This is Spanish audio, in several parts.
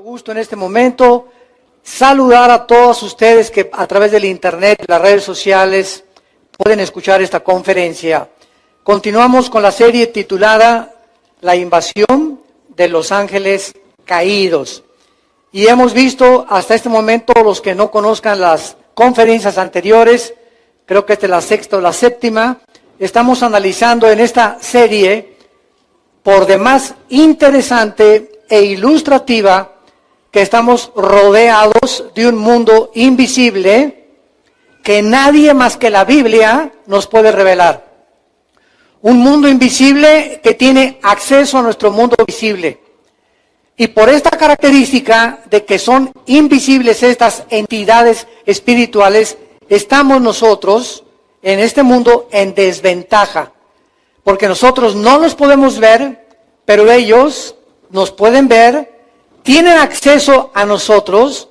Gusto en este momento saludar a todos ustedes que a través del internet y las redes sociales pueden escuchar esta conferencia. Continuamos con la serie titulada La invasión de los ángeles caídos. Y hemos visto hasta este momento, los que no conozcan las conferencias anteriores, creo que esta es la sexta o la séptima, estamos analizando en esta serie por demás interesante e ilustrativa que estamos rodeados de un mundo invisible que nadie más que la Biblia nos puede revelar. Un mundo invisible que tiene acceso a nuestro mundo visible. Y por esta característica de que son invisibles estas entidades espirituales, estamos nosotros en este mundo en desventaja. Porque nosotros no los podemos ver, pero ellos nos pueden ver, tienen acceso a nosotros.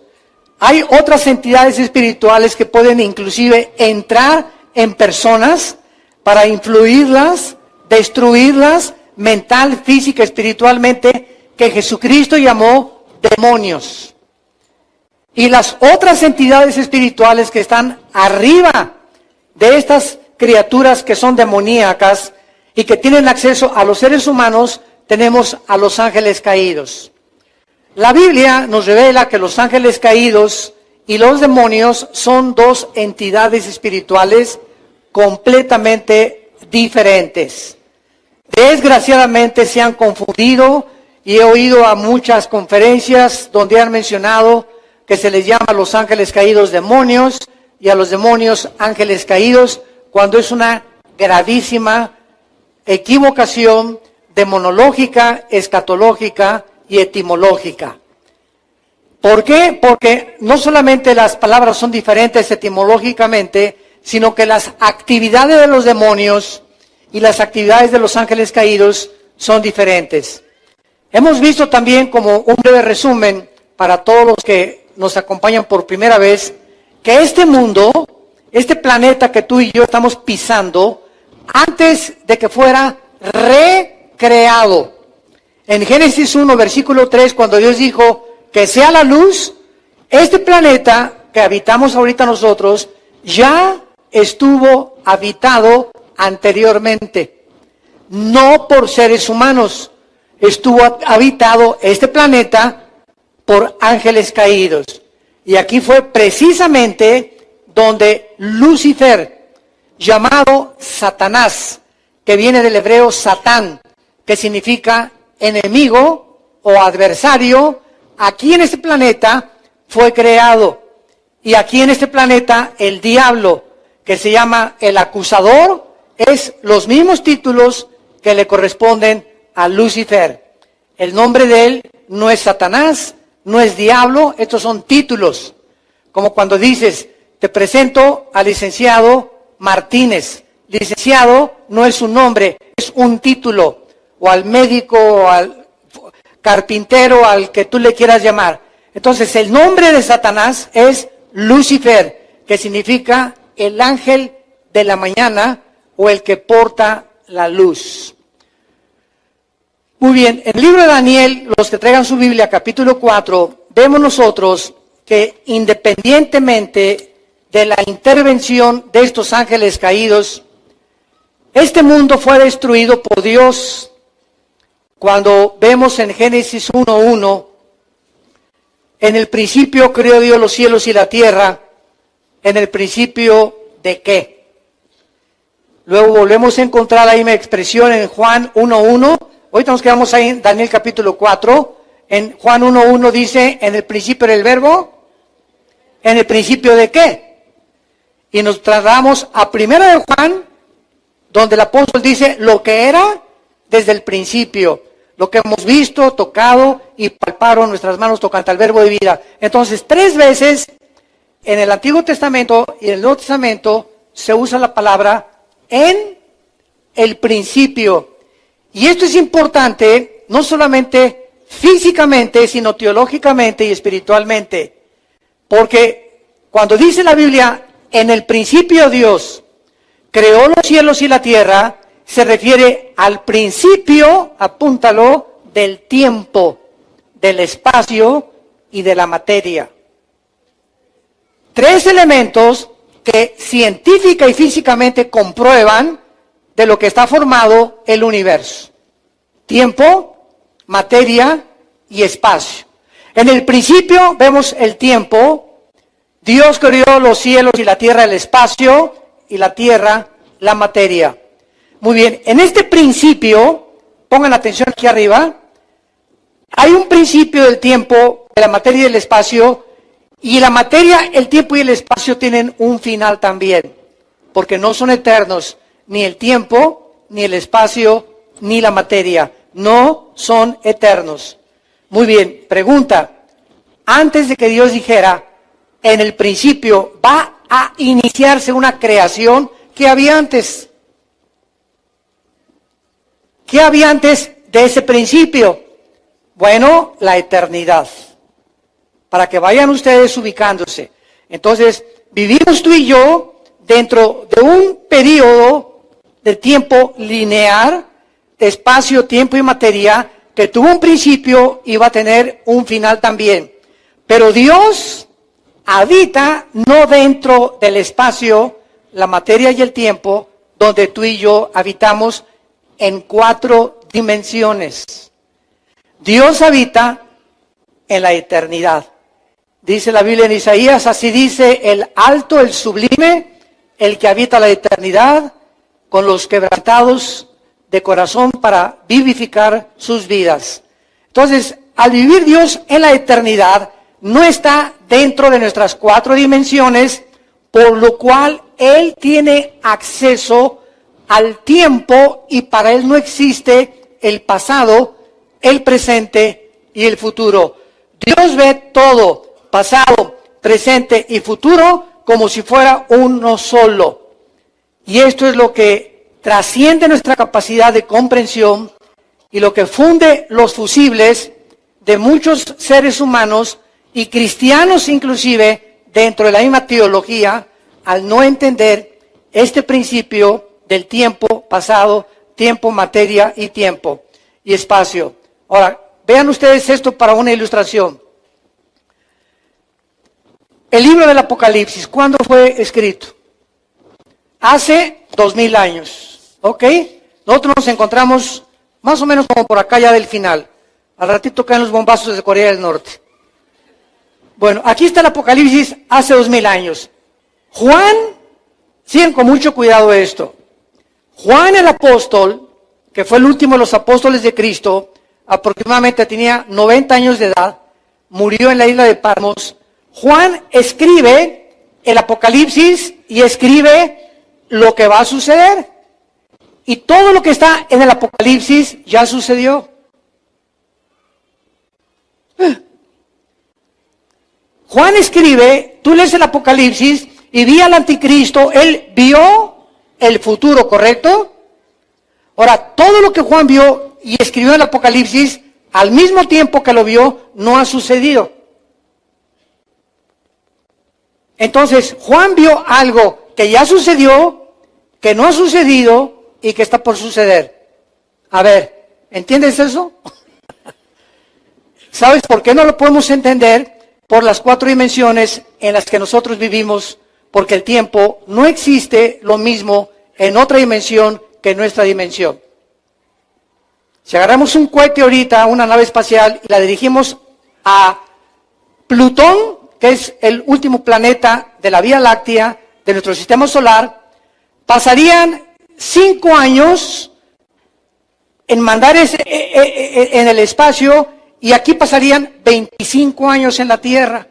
Hay otras entidades espirituales que pueden inclusive entrar en personas para influirlas, destruirlas, mental, física, espiritualmente, que Jesucristo llamó demonios. Y las otras entidades espirituales que están arriba de estas criaturas que son demoníacas y que tienen acceso a los seres humanos, tenemos a los ángeles caídos. La Biblia nos revela que los ángeles caídos y los demonios son dos entidades espirituales completamente diferentes. Desgraciadamente se han confundido y he oído a muchas conferencias donde han mencionado que se les llama a los ángeles caídos demonios y a los demonios ángeles caídos, cuando es una gravísima equivocación demonológica, escatológica y etimológica. ¿Por qué? Porque no solamente las palabras son diferentes etimológicamente, sino que las actividades de los demonios y las actividades de los ángeles caídos son diferentes. Hemos visto también, como un breve resumen para todos los que nos acompañan por primera vez, que este mundo, este planeta que tú y yo estamos pisando, antes de que fuera recreado. En Génesis 1, versículo 3, cuando Dios dijo que sea la luz, este planeta que habitamos ahorita nosotros ya estuvo habitado anteriormente. No por seres humanos, estuvo habitado este planeta por ángeles caídos. Y aquí fue precisamente donde Lucifer, llamado Satanás, que viene del hebreo Satán, que significa enemigo o adversario, aquí en este planeta fue creado. Y aquí en este planeta el diablo, que se llama el acusador, es los mismos títulos que le corresponden a Lucifer. El nombre de él no es Satanás, no es diablo, estos son títulos. Como cuando dices, te presento al licenciado Martínez. Licenciado no es un nombre, es un título. O al médico, o al carpintero, al que tú le quieras llamar. Entonces, el nombre de Satanás es Lucifer, que significa el ángel de la mañana o el que porta la luz. Muy bien, en el libro de Daniel, los que traigan su Biblia, capítulo 4, vemos nosotros que independientemente de la intervención de estos ángeles caídos, este mundo fue destruido por Dios. Cuando vemos en Génesis 1:1, en el principio creó Dios los cielos y la tierra, en el principio ¿de qué? Luego volvemos a encontrar la misma expresión en Juan 1:1, ahorita nos quedamos ahí en Daniel capítulo 4, en Juan 1:1 dice, en el principio era el verbo, en el principio ¿de qué? Y nos trasladamos a primera de Juan, donde el apóstol dice lo que era desde el principio, lo que hemos visto, tocado y palparon nuestras manos tocante al verbo de vida. Entonces, 3 veces en el Antiguo Testamento y en el Nuevo Testamento se usa la palabra en el principio. Y esto es importante, no solamente físicamente, sino teológicamente y espiritualmente. Porque cuando dice la Biblia, en el principio Dios creó los cielos y la tierra, se refiere al principio, apúntalo, del tiempo, del espacio y de la materia. Tres elementos que científica y físicamente comprueban de lo que está formado el universo. Tiempo, materia y espacio. En el principio vemos el tiempo. Dios creó los cielos y la tierra, el espacio, y la tierra, la materia. Muy bien, en este principio, pongan atención aquí arriba, hay un principio del tiempo, de la materia y del espacio, y la materia, el tiempo y el espacio tienen un final también, porque no son eternos, ni el tiempo, ni el espacio, ni la materia, no son eternos. Muy bien, pregunta, antes de que Dios dijera, en el principio va a iniciarse una creación, ¿qué había antes? ¿Qué había antes de ese principio? Bueno, la eternidad. Para que vayan ustedes ubicándose. Entonces, vivimos tú y yo dentro de un periodo de tiempo lineal, de espacio, tiempo y materia, que tuvo un principio y va a tener un final también. Pero Dios habita no dentro del espacio, la materia y el tiempo, donde tú y yo habitamos en 4 dimensiones. Dios habita en la eternidad. Dice la Biblia en Isaías, así dice el alto, el sublime, el que habita la eternidad, con los quebrantados de corazón para vivificar sus vidas. Entonces, al vivir Dios en la eternidad, no está dentro de nuestras 4 dimensiones, por lo cual Él tiene acceso al tiempo y para Él no existe el pasado, el presente y el futuro. Dios ve todo, pasado, presente y futuro, como si fuera uno solo. Y esto es lo que trasciende nuestra capacidad de comprensión y lo que funde los fusibles de muchos seres humanos y cristianos inclusive dentro de la misma teología, al no entender este principio del tiempo pasado, tiempo, materia y tiempo y espacio. Ahora, vean ustedes esto para una ilustración. El libro del Apocalipsis, ¿cuándo fue escrito? Hace 2000 años, ¿ok? Nosotros nos encontramos más o menos como por acá ya del final. Al ratito caen los bombazos de Corea del Norte. Bueno, aquí está el Apocalipsis hace 2000 años. Juan, sigan con mucho cuidado esto. Juan el apóstol, que fue el último de los apóstoles de Cristo, aproximadamente tenía 90 años de edad, murió en la isla de Patmos. Juan escribe el Apocalipsis y escribe lo que va a suceder. Y todo lo que está en el Apocalipsis ya sucedió. Juan escribe, tú lees el Apocalipsis y vi al anticristo, él vio el futuro, ¿correcto? Ahora, todo lo que Juan vio y escribió en el Apocalipsis, al mismo tiempo que lo vio, no ha sucedido. Entonces, Juan vio algo que ya sucedió, que no ha sucedido y que está por suceder. A ver, ¿entiendes eso? ¿Sabes por qué no lo podemos entender? Por las 4 dimensiones en las que nosotros vivimos, porque el tiempo no existe lo mismo en otra dimensión que en nuestra dimensión. Si agarramos un cohete ahorita, una nave espacial, y la dirigimos a Plutón, que es el último planeta de la Vía Láctea, de nuestro sistema solar, pasarían 5 años en mandar en el espacio, y aquí pasarían 25 años en la Tierra.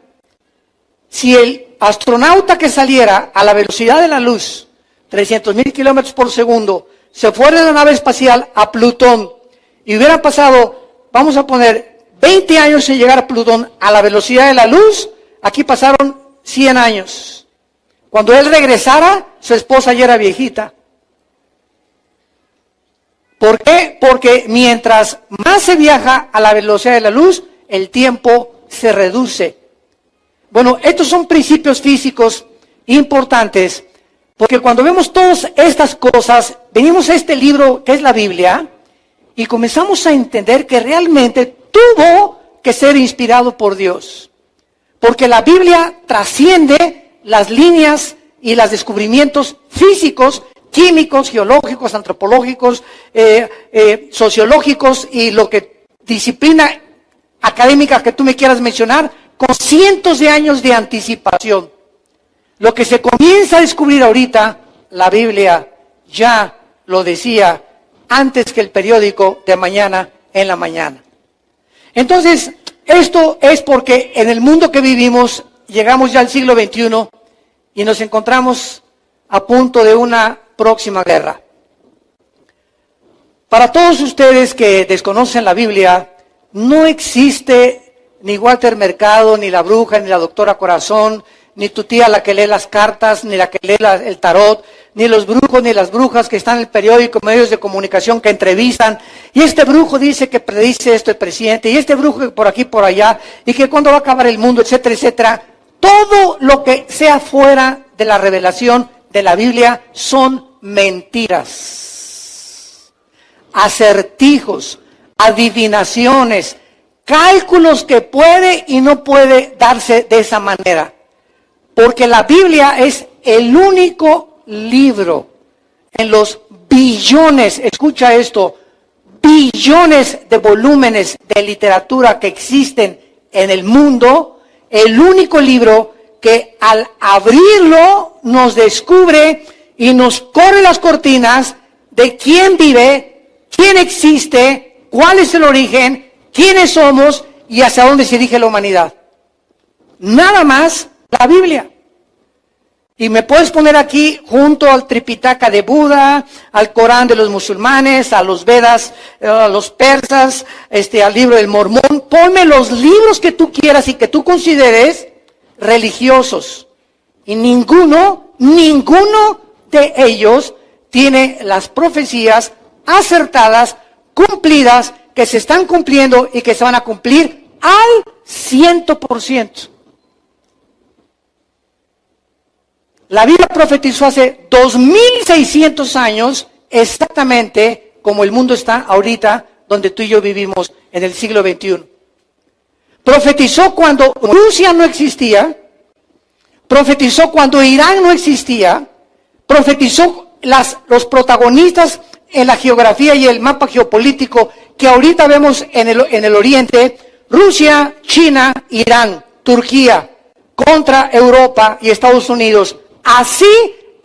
Si el astronauta que saliera a la velocidad de la luz, 300,000 kilómetros por segundo, se fuera de la nave espacial a Plutón y hubiera pasado, vamos a poner, 20 años en llegar a Plutón a la velocidad de la luz, aquí pasaron 100 años. Cuando él regresara, su esposa ya era viejita. ¿Por qué? Porque mientras más se viaja a la velocidad de la luz, el tiempo se reduce. Bueno, estos son principios físicos importantes, porque cuando vemos todas estas cosas, venimos a este libro que es la Biblia, y comenzamos a entender que realmente tuvo que ser inspirado por Dios. Porque la Biblia trasciende las líneas y los descubrimientos físicos, químicos, geológicos, antropológicos, sociológicos y lo que disciplina académica que tú me quieras mencionar, con cientos de años de anticipación. Lo que se comienza a descubrir ahorita, la Biblia ya lo decía antes que el periódico de mañana en la mañana. Entonces, esto es porque en el mundo que vivimos, llegamos ya al siglo XXI y nos encontramos a punto de una próxima guerra. Para todos ustedes que desconocen la Biblia, no existe ni Walter Mercado, ni la bruja, ni la doctora Corazón, ni tu tía la que lee las cartas, ni la que lee el tarot, ni los brujos, ni las brujas que están en el periódico, medios de comunicación que entrevistan. Y este brujo dice que predice esto el presidente, y este brujo que por aquí, por allá, y que cuándo va a acabar el mundo, etcétera, etcétera. Todo lo que sea fuera de la revelación de la Biblia son mentiras, acertijos, adivinaciones, cálculos que puede y no puede darse de esa manera. Porque la Biblia es el único libro en los billones, escucha esto, billones de volúmenes de literatura que existen en el mundo, el único libro que al abrirlo nos descubre y nos corre las cortinas de quién vive, quién existe, cuál es el origen, quiénes somos y hacia dónde se dirige la humanidad. Nada más la Biblia. Y me puedes poner aquí junto al Tripitaka de Buda, al Corán de los musulmanes, a los Vedas, a los persas, al libro del Mormón. Ponme los libros que tú quieras y que tú consideres religiosos. Y ninguno de ellos tiene las profecías acertadas, cumplidas, que se están cumpliendo y que se van a cumplir al 100%. La Biblia profetizó hace 2600 años, exactamente como el mundo está ahorita, donde tú y yo vivimos en el siglo XXI. Profetizó cuando Rusia no existía, profetizó cuando Irán no existía, profetizó los protagonistas en la geografía y el mapa geopolítico que ahorita vemos en el oriente, Rusia, China, Irán, Turquía, contra Europa y Estados Unidos. Así,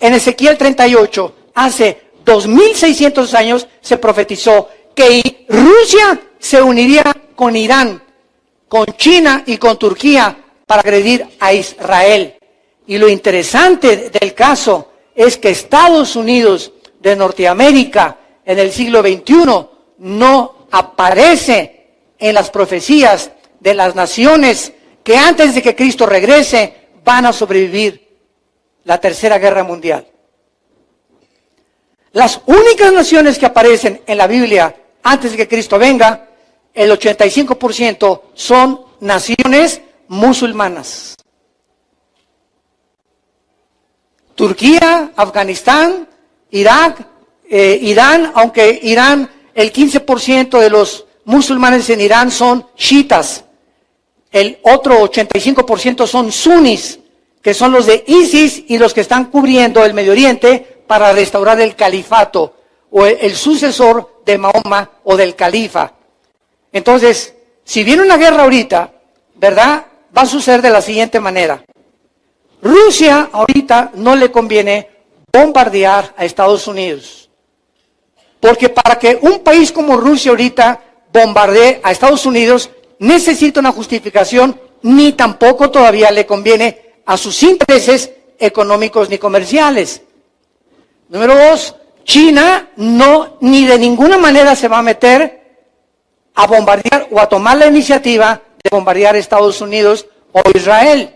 en Ezequiel 38, hace 2600 años, se profetizó que Rusia se uniría con Irán, con China y con Turquía para agredir a Israel. Y lo interesante del caso es que Estados Unidos de Norteamérica en el siglo XXI no aparece en las profecías de las naciones que antes de que Cristo regrese van a sobrevivir la Tercera Guerra Mundial. Las únicas naciones que aparecen en la Biblia antes de que Cristo venga, el 85% son naciones musulmanas. Turquía, Afganistán, Irak, Irán, aunque Irán, el 15% de los musulmanes en Irán son chiitas. El otro 85% son sunis, que son los de ISIS y los que están cubriendo el Medio Oriente para restaurar el califato, o el sucesor de Mahoma o del califa. Entonces, si viene una guerra ahorita, ¿verdad? Va a suceder de la siguiente manera. Rusia ahorita no le conviene bombardear a Estados Unidos. Porque para que un país como Rusia ahorita bombardee a Estados Unidos, necesita una justificación, ni tampoco todavía le conviene a sus intereses económicos ni comerciales. Número 2, China no, ni de ninguna manera se va a meter a bombardear o a tomar la iniciativa de bombardear a Estados Unidos o Israel.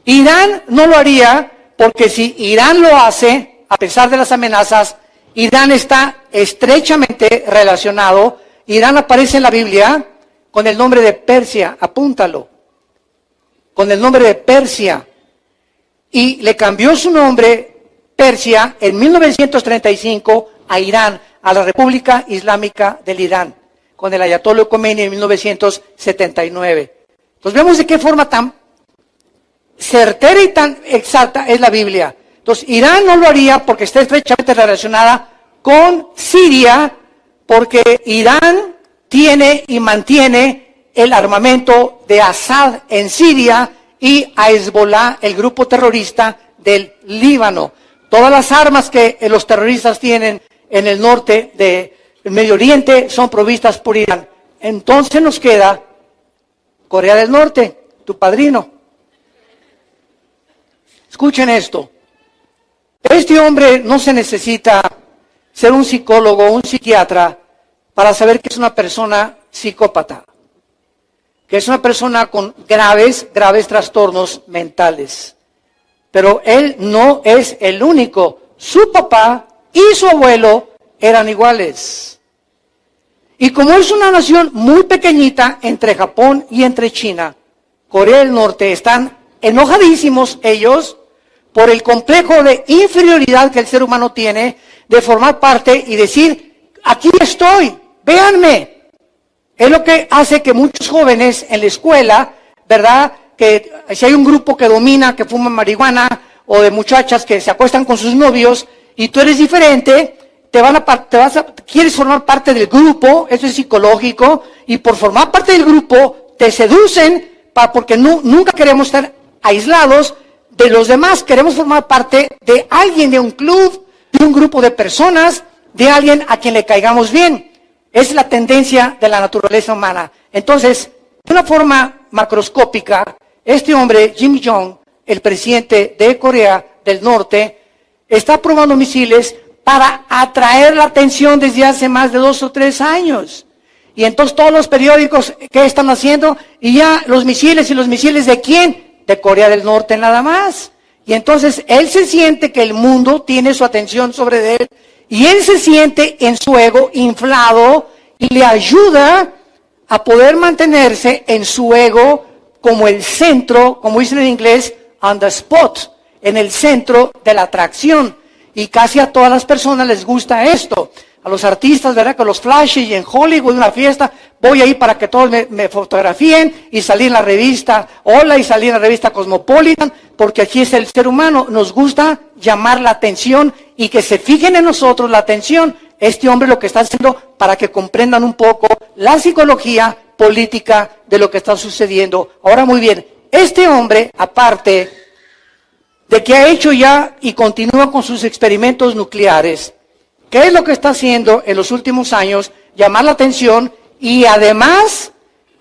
Irán no lo haría porque si Irán lo hace, a pesar de las amenazas, Irán está estrechamente relacionado. Irán aparece en la Biblia con el nombre de Persia, apúntalo, con el nombre de Persia. Y le cambió su nombre, Persia, en 1935 a Irán, a la República Islámica del Irán, con el Ayatollah Khomeini en 1979. Entonces vemos de qué forma tan certera y tan exacta es la Biblia. Entonces, Irán no lo haría porque está estrechamente relacionada con Siria, porque Irán tiene y mantiene el armamento de Assad en Siria y a Hezbollah, el grupo terrorista del Líbano. Todas las armas que los terroristas tienen en el norte del Medio Oriente son provistas por Irán. Entonces nos queda Corea del Norte, tu padrino. Escuchen esto. Este hombre no se necesita ser un psicólogo o un psiquiatra para saber que es una persona psicópata, que es una persona con graves trastornos mentales. Pero él no es el único. Su papá y su abuelo eran iguales. Y como es una nación muy pequeñita entre Japón y entre China, Corea del Norte, están enojadísimos ellos por el complejo de inferioridad que el ser humano tiene de formar parte y decir, aquí estoy, véanme. Es lo que hace que muchos jóvenes en la escuela, ¿verdad?, que si hay un grupo que domina, que fuma marihuana, o de muchachas que se acuestan con sus novios, y tú eres diferente, quieres formar parte del grupo, eso es psicológico, y por formar parte del grupo, te seducen, porque nunca queremos estar aislados de los demás, queremos formar parte de alguien, de un club, de un grupo de personas, de alguien a quien le caigamos bien. Es la tendencia de la naturaleza humana. Entonces, de una forma macroscópica, este hombre, Kim Jong, el presidente de Corea del Norte, está probando misiles para atraer la atención desde hace más de 2 o 3 años. Y entonces todos los periódicos, ¿qué están haciendo? Y ya ¿y los misiles de quién? De Corea del Norte nada más. Y entonces él se siente que el mundo tiene su atención sobre él, y él se siente en su ego inflado, y le ayuda a poder mantenerse en su ego como el centro, como dicen en inglés, on the spot, en el centro de la atracción. Y casi a todas las personas les gusta esto. A los artistas, ¿verdad? Que los flashes y en Hollywood, una fiesta, voy ahí para que todos me fotografíen y salir en la revista Hola y salir en la revista Cosmopolitan, porque aquí es el ser humano, nos gusta llamar la atención y que se fijen en nosotros la atención. Este hombre lo que está haciendo para que comprendan un poco la psicología política de lo que está sucediendo. Ahora muy bien, este hombre, aparte de que ha hecho ya y continúa con sus experimentos nucleares, ¿qué es lo que está haciendo en los últimos años? Llamar la atención y además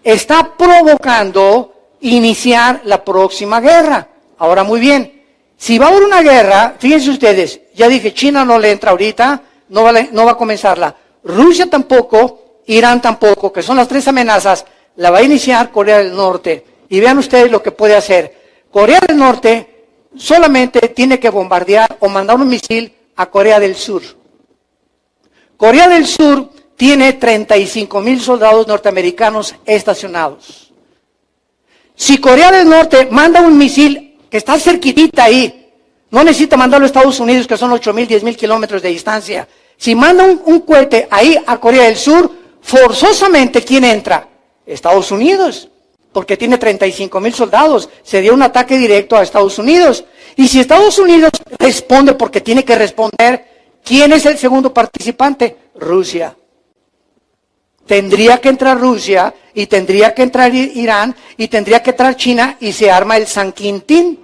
está provocando iniciar la próxima guerra. Ahora muy bien, si va a haber una guerra, fíjense ustedes, ya dije, China no le entra ahorita, no va a comenzarla. Rusia tampoco, Irán tampoco, que son las 3 amenazas, la va a iniciar Corea del Norte. Y vean ustedes lo que puede hacer. Corea del Norte solamente tiene que bombardear o mandar un misil a Corea del Sur. Corea del Sur tiene 35,000 soldados norteamericanos estacionados. Si Corea del Norte manda un misil que está cerquitita ahí, no necesita mandarlo a Estados Unidos, que son 8,000, 10,000 kilómetros de distancia. Si manda un cohete ahí a Corea del Sur, forzosamente, ¿quién entra? Estados Unidos, porque tiene 35,000 soldados. Sería un ataque directo a Estados Unidos. Y si Estados Unidos responde porque tiene que responder, ¿quién es el segundo participante? Rusia. Tendría que entrar Rusia, y tendría que entrar Irán, y tendría que entrar China, y se arma el San Quintín.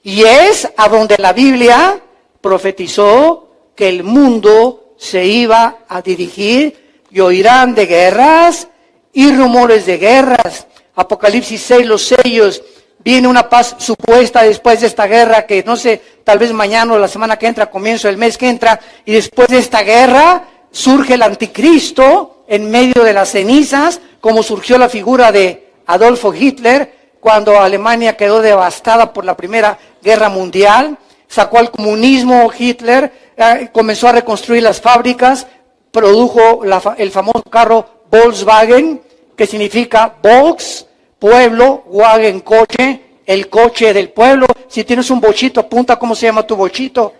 Y es a donde la Biblia profetizó que el mundo se iba a dirigir, y oirán de guerras y rumores de guerras. Apocalipsis 6, los sellos. Viene una paz supuesta después de esta guerra, que no sé, tal vez mañana o la semana que entra, comienzo del mes que entra, y después de esta guerra surge el anticristo en medio de las cenizas, como surgió la figura de Adolfo Hitler, cuando Alemania quedó devastada por la Primera Guerra Mundial. Sacó al comunismo Hitler, comenzó a reconstruir las fábricas, produjo el famoso carro Volkswagen, que significa Volks, pueblo, Wagen, coche, el coche del pueblo. Si tienes un bochito, apunta cómo se llama tu bochito.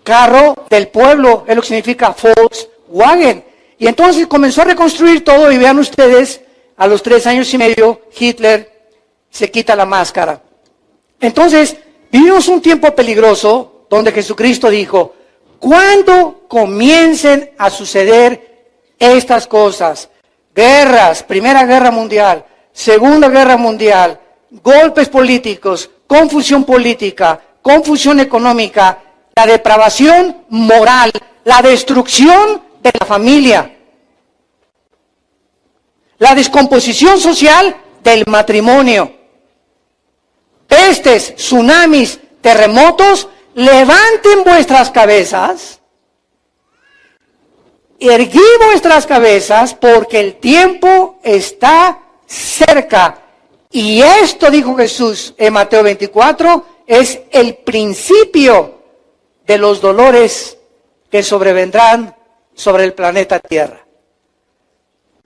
Carro del pueblo, es lo que significa Volkswagen. Y entonces comenzó a reconstruir todo, y vean ustedes, a los 3 años y medio, Hitler se quita la máscara. Entonces, vivimos un tiempo peligroso donde Jesucristo dijo, cuando comiencen a suceder estas cosas, guerras, Primera Guerra Mundial, Segunda Guerra Mundial, golpes políticos, confusión política, confusión económica, la depravación moral, la destrucción de la familia, la descomposición social del matrimonio, pestes, tsunamis, terremotos, levanten vuestras cabezas, erguid vuestras cabezas, porque el tiempo está cerca. Y esto, dijo Jesús en Mateo 24, es el principio de los dolores que sobrevendrán sobre el planeta Tierra.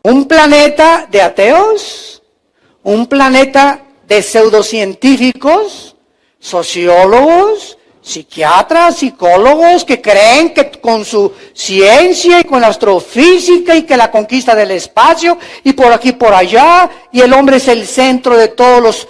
Un planeta de ateos, un planeta de pseudocientíficos, sociólogos, psiquiatras, psicólogos que creen que con su ciencia y con la astrofísica y que la conquista del espacio y por aquí por allá y el hombre es el centro de todas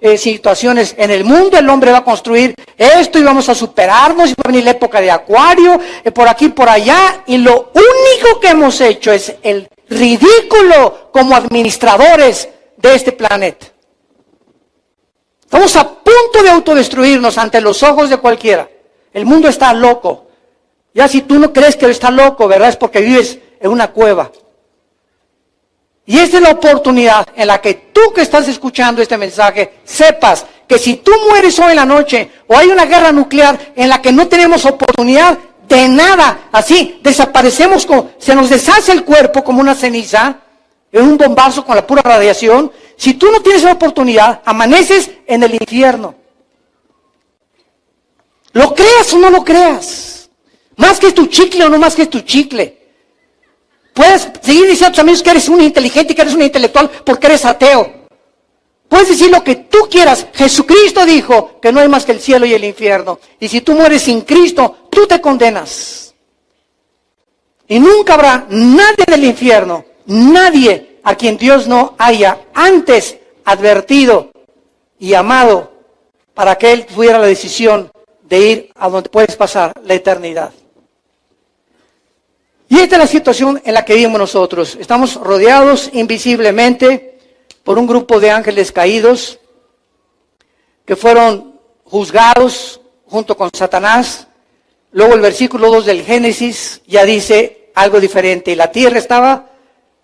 las situaciones en el mundo. El hombre va a construir esto y vamos a superarnos y va a venir la época de Acuario por aquí por allá, y lo único que hemos hecho es el ridículo como administradores de este planeta. Estamos a punto de autodestruirnos ante los ojos de cualquiera. El mundo está loco. Ya si tú no crees que está loco, ¿verdad? Es porque vives en una cueva. Y esta es la oportunidad en la que tú que estás escuchando este mensaje, sepas que si tú mueres hoy en la noche o hay una guerra nuclear en la que no tenemos oportunidad de nada, así desaparecemos, se nos deshace el cuerpo como una ceniza, en un bombazo con la pura radiación. Si tú no tienes la oportunidad, amaneces en el infierno. ¿Lo creas o no lo creas? Más que tu chicle o no más que tu chicle. Puedes seguir diciendo a tus amigos que eres un inteligente y que eres un intelectual porque eres ateo. Puedes decir lo que tú quieras. Jesucristo dijo que no hay más que el cielo y el infierno. Y si tú mueres sin Cristo, tú te condenas. Y nunca habrá nadie del infierno, nadie a quien Dios no haya antes advertido y amado para que Él tuviera la decisión de ir a donde puedes pasar la eternidad. Y esta es la situación en la que vivimos nosotros. Estamos rodeados invisiblemente por un grupo de ángeles caídos que fueron juzgados junto con Satanás. Luego el versículo 2 del Génesis ya dice algo diferente. Y la tierra estaba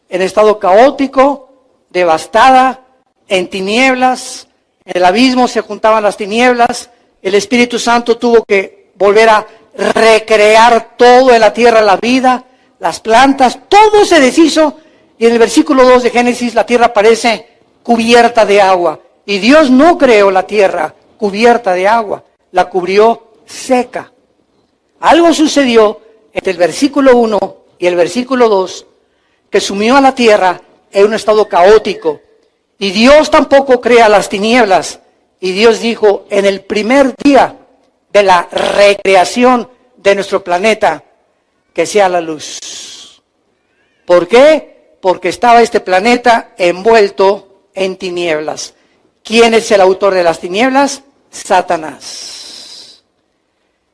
en estado caótico, devastada, en tinieblas, en el abismo se juntaban las tinieblas. El Espíritu Santo tuvo que volver a recrear todo en la tierra, la vida, las plantas, todo se deshizo. Y en el versículo 2 de Génesis la tierra parece cubierta de agua. Y Dios no creó la tierra cubierta de agua, la cubrió seca. Algo sucedió entre el versículo 1 y el versículo 2 que sumió a la tierra en un estado caótico. Y Dios tampoco crea las tinieblas. Y Dios dijo, en el primer día de la recreación de nuestro planeta, que sea la luz. ¿Por qué? Porque estaba este planeta envuelto en tinieblas. ¿Quién es el autor de las tinieblas? Satanás.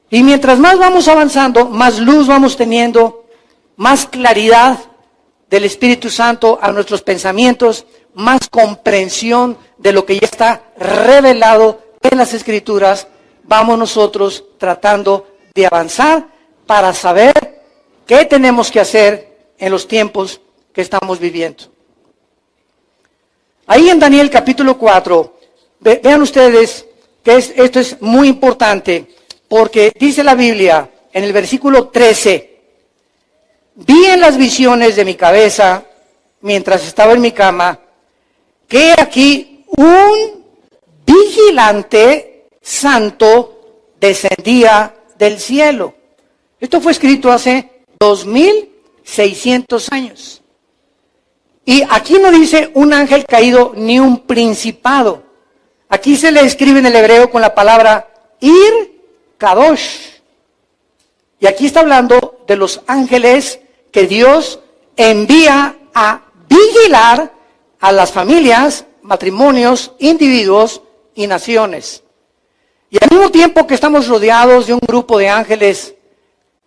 Y mientras más vamos avanzando, más luz vamos teniendo, más claridad del Espíritu Santo a nuestros pensamientos, más comprensión de lo que ya está revelado en las Escrituras, vamos nosotros tratando de avanzar para saber qué tenemos que hacer en los tiempos que estamos viviendo. Ahí en Daniel capítulo 4, vean ustedes que esto es muy importante, porque dice la Biblia en el versículo 13, vi en las visiones de mi cabeza, mientras estaba en mi cama, que aquí un vigilante santo descendía del cielo. Esto fue escrito hace 2600 años. Y aquí no dice un ángel caído ni un principado. Aquí se le escribe en el hebreo con la palabra Ir Kadosh. Y aquí está hablando de los ángeles que Dios envía a vigilar a las familias matrimonios, individuos y naciones. Y al mismo tiempo que estamos rodeados de un grupo de ángeles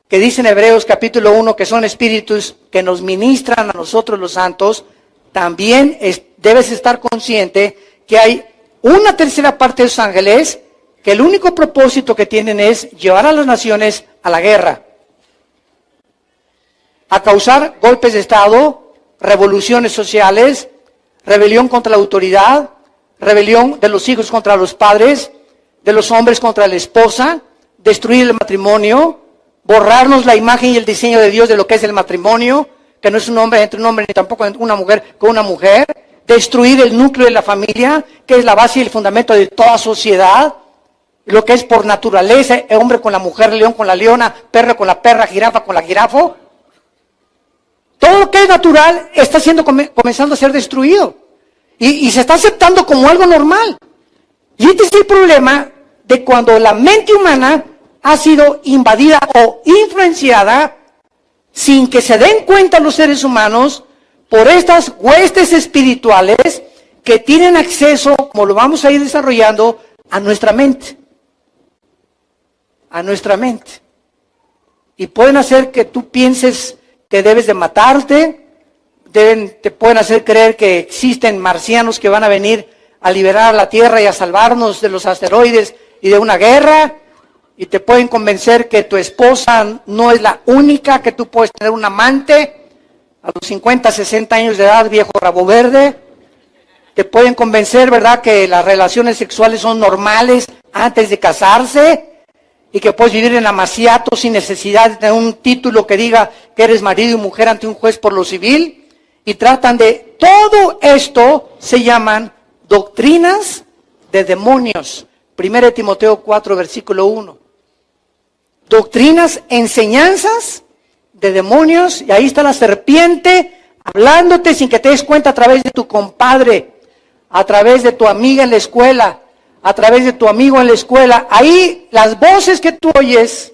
que dicen Hebreos capítulo 1 que son espíritus que nos ministran a nosotros los santos, también debes estar consciente que hay una tercera parte de esos ángeles que el único propósito que tienen es llevar a las naciones a la guerra, a causar golpes de Estado, revoluciones sociales, rebelión contra la autoridad, rebelión de los hijos contra los padres, de los hombres contra la esposa, destruir el matrimonio, borrarnos la imagen y el diseño de Dios de lo que es el matrimonio, que no es un hombre entre un hombre ni tampoco una mujer con una mujer, destruir el núcleo de la familia, que es la base y el fundamento de toda sociedad, lo que es por naturaleza, el hombre con la mujer, león con la leona, perro con la perra, jirafa con la jirafo. Todo lo que es natural está siendo comenzando a ser destruido y se está aceptando como algo normal. Y este es el problema de cuando la mente humana ha sido invadida o influenciada sin que se den cuenta los seres humanos por estas huestes espirituales que tienen acceso, como lo vamos a ir desarrollando, a nuestra mente. A nuestra mente. Y pueden hacer que tú pienses que debes de matarte, te pueden hacer creer que existen marcianos que van a venir a liberar a la Tierra y a salvarnos de los asteroides y de una guerra, y te pueden convencer que tu esposa no es la única, que tú puedes tener un amante a los 50, 60 años de edad, viejo rabo verde. Te pueden convencer, ¿verdad?, que las relaciones sexuales son normales antes de casarse y que puedes vivir en amaciato sin necesidad de un título que diga que eres marido y mujer ante un juez por lo civil. Y tratan de todo esto, se llaman doctrinas de demonios. 1 Timoteo 4, versículo 1. Doctrinas, enseñanzas de demonios, y ahí está la serpiente hablándote sin que te des cuenta a través de tu compadre, a través de tu amiga en la escuela, a través de tu amigo en la escuela. Ahí las voces que tú oyes,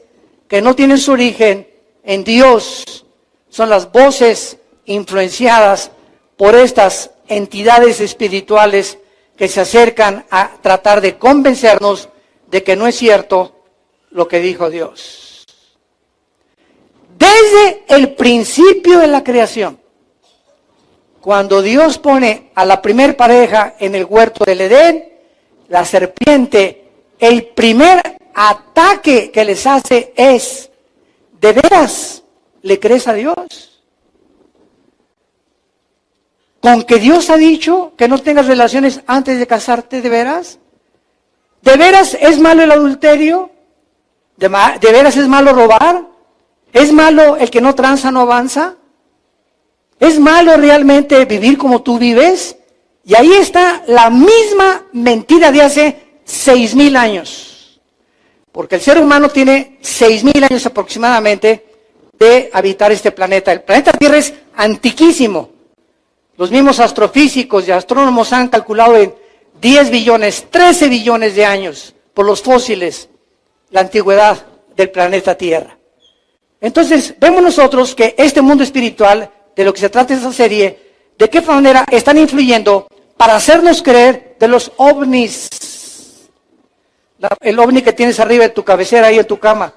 que no tienen su origen en Dios, son las voces influenciadas por estas entidades espirituales que se acercan a tratar de convencernos de que no es cierto lo que dijo Dios. Desde el principio de la creación, cuando Dios pone a la primer pareja en el huerto del Edén, la serpiente, el primer ataque que les hace es: ¿de veras le crees a Dios? ¿Con que Dios ha dicho que no tengas relaciones antes de casarte, de veras? ¿De veras es malo el adulterio? ¿De veras es malo robar? ¿Es malo el que no tranza, no avanza? ¿Es malo realmente vivir como tú vives? Y ahí está la misma mentira de hace 6,000 años. Porque el ser humano tiene 6,000 años aproximadamente de habitar este planeta. El planeta Tierra es antiquísimo. Los mismos astrofísicos y astrónomos han calculado en 10 billones, 13 billones de años por los fósiles la antigüedad del planeta Tierra. Entonces, vemos nosotros que este mundo espiritual, de lo que se trata esta serie, de qué manera están influyendo para hacernos creer de los ovnis. El ovni que tienes arriba de tu cabecera, ahí en tu cama.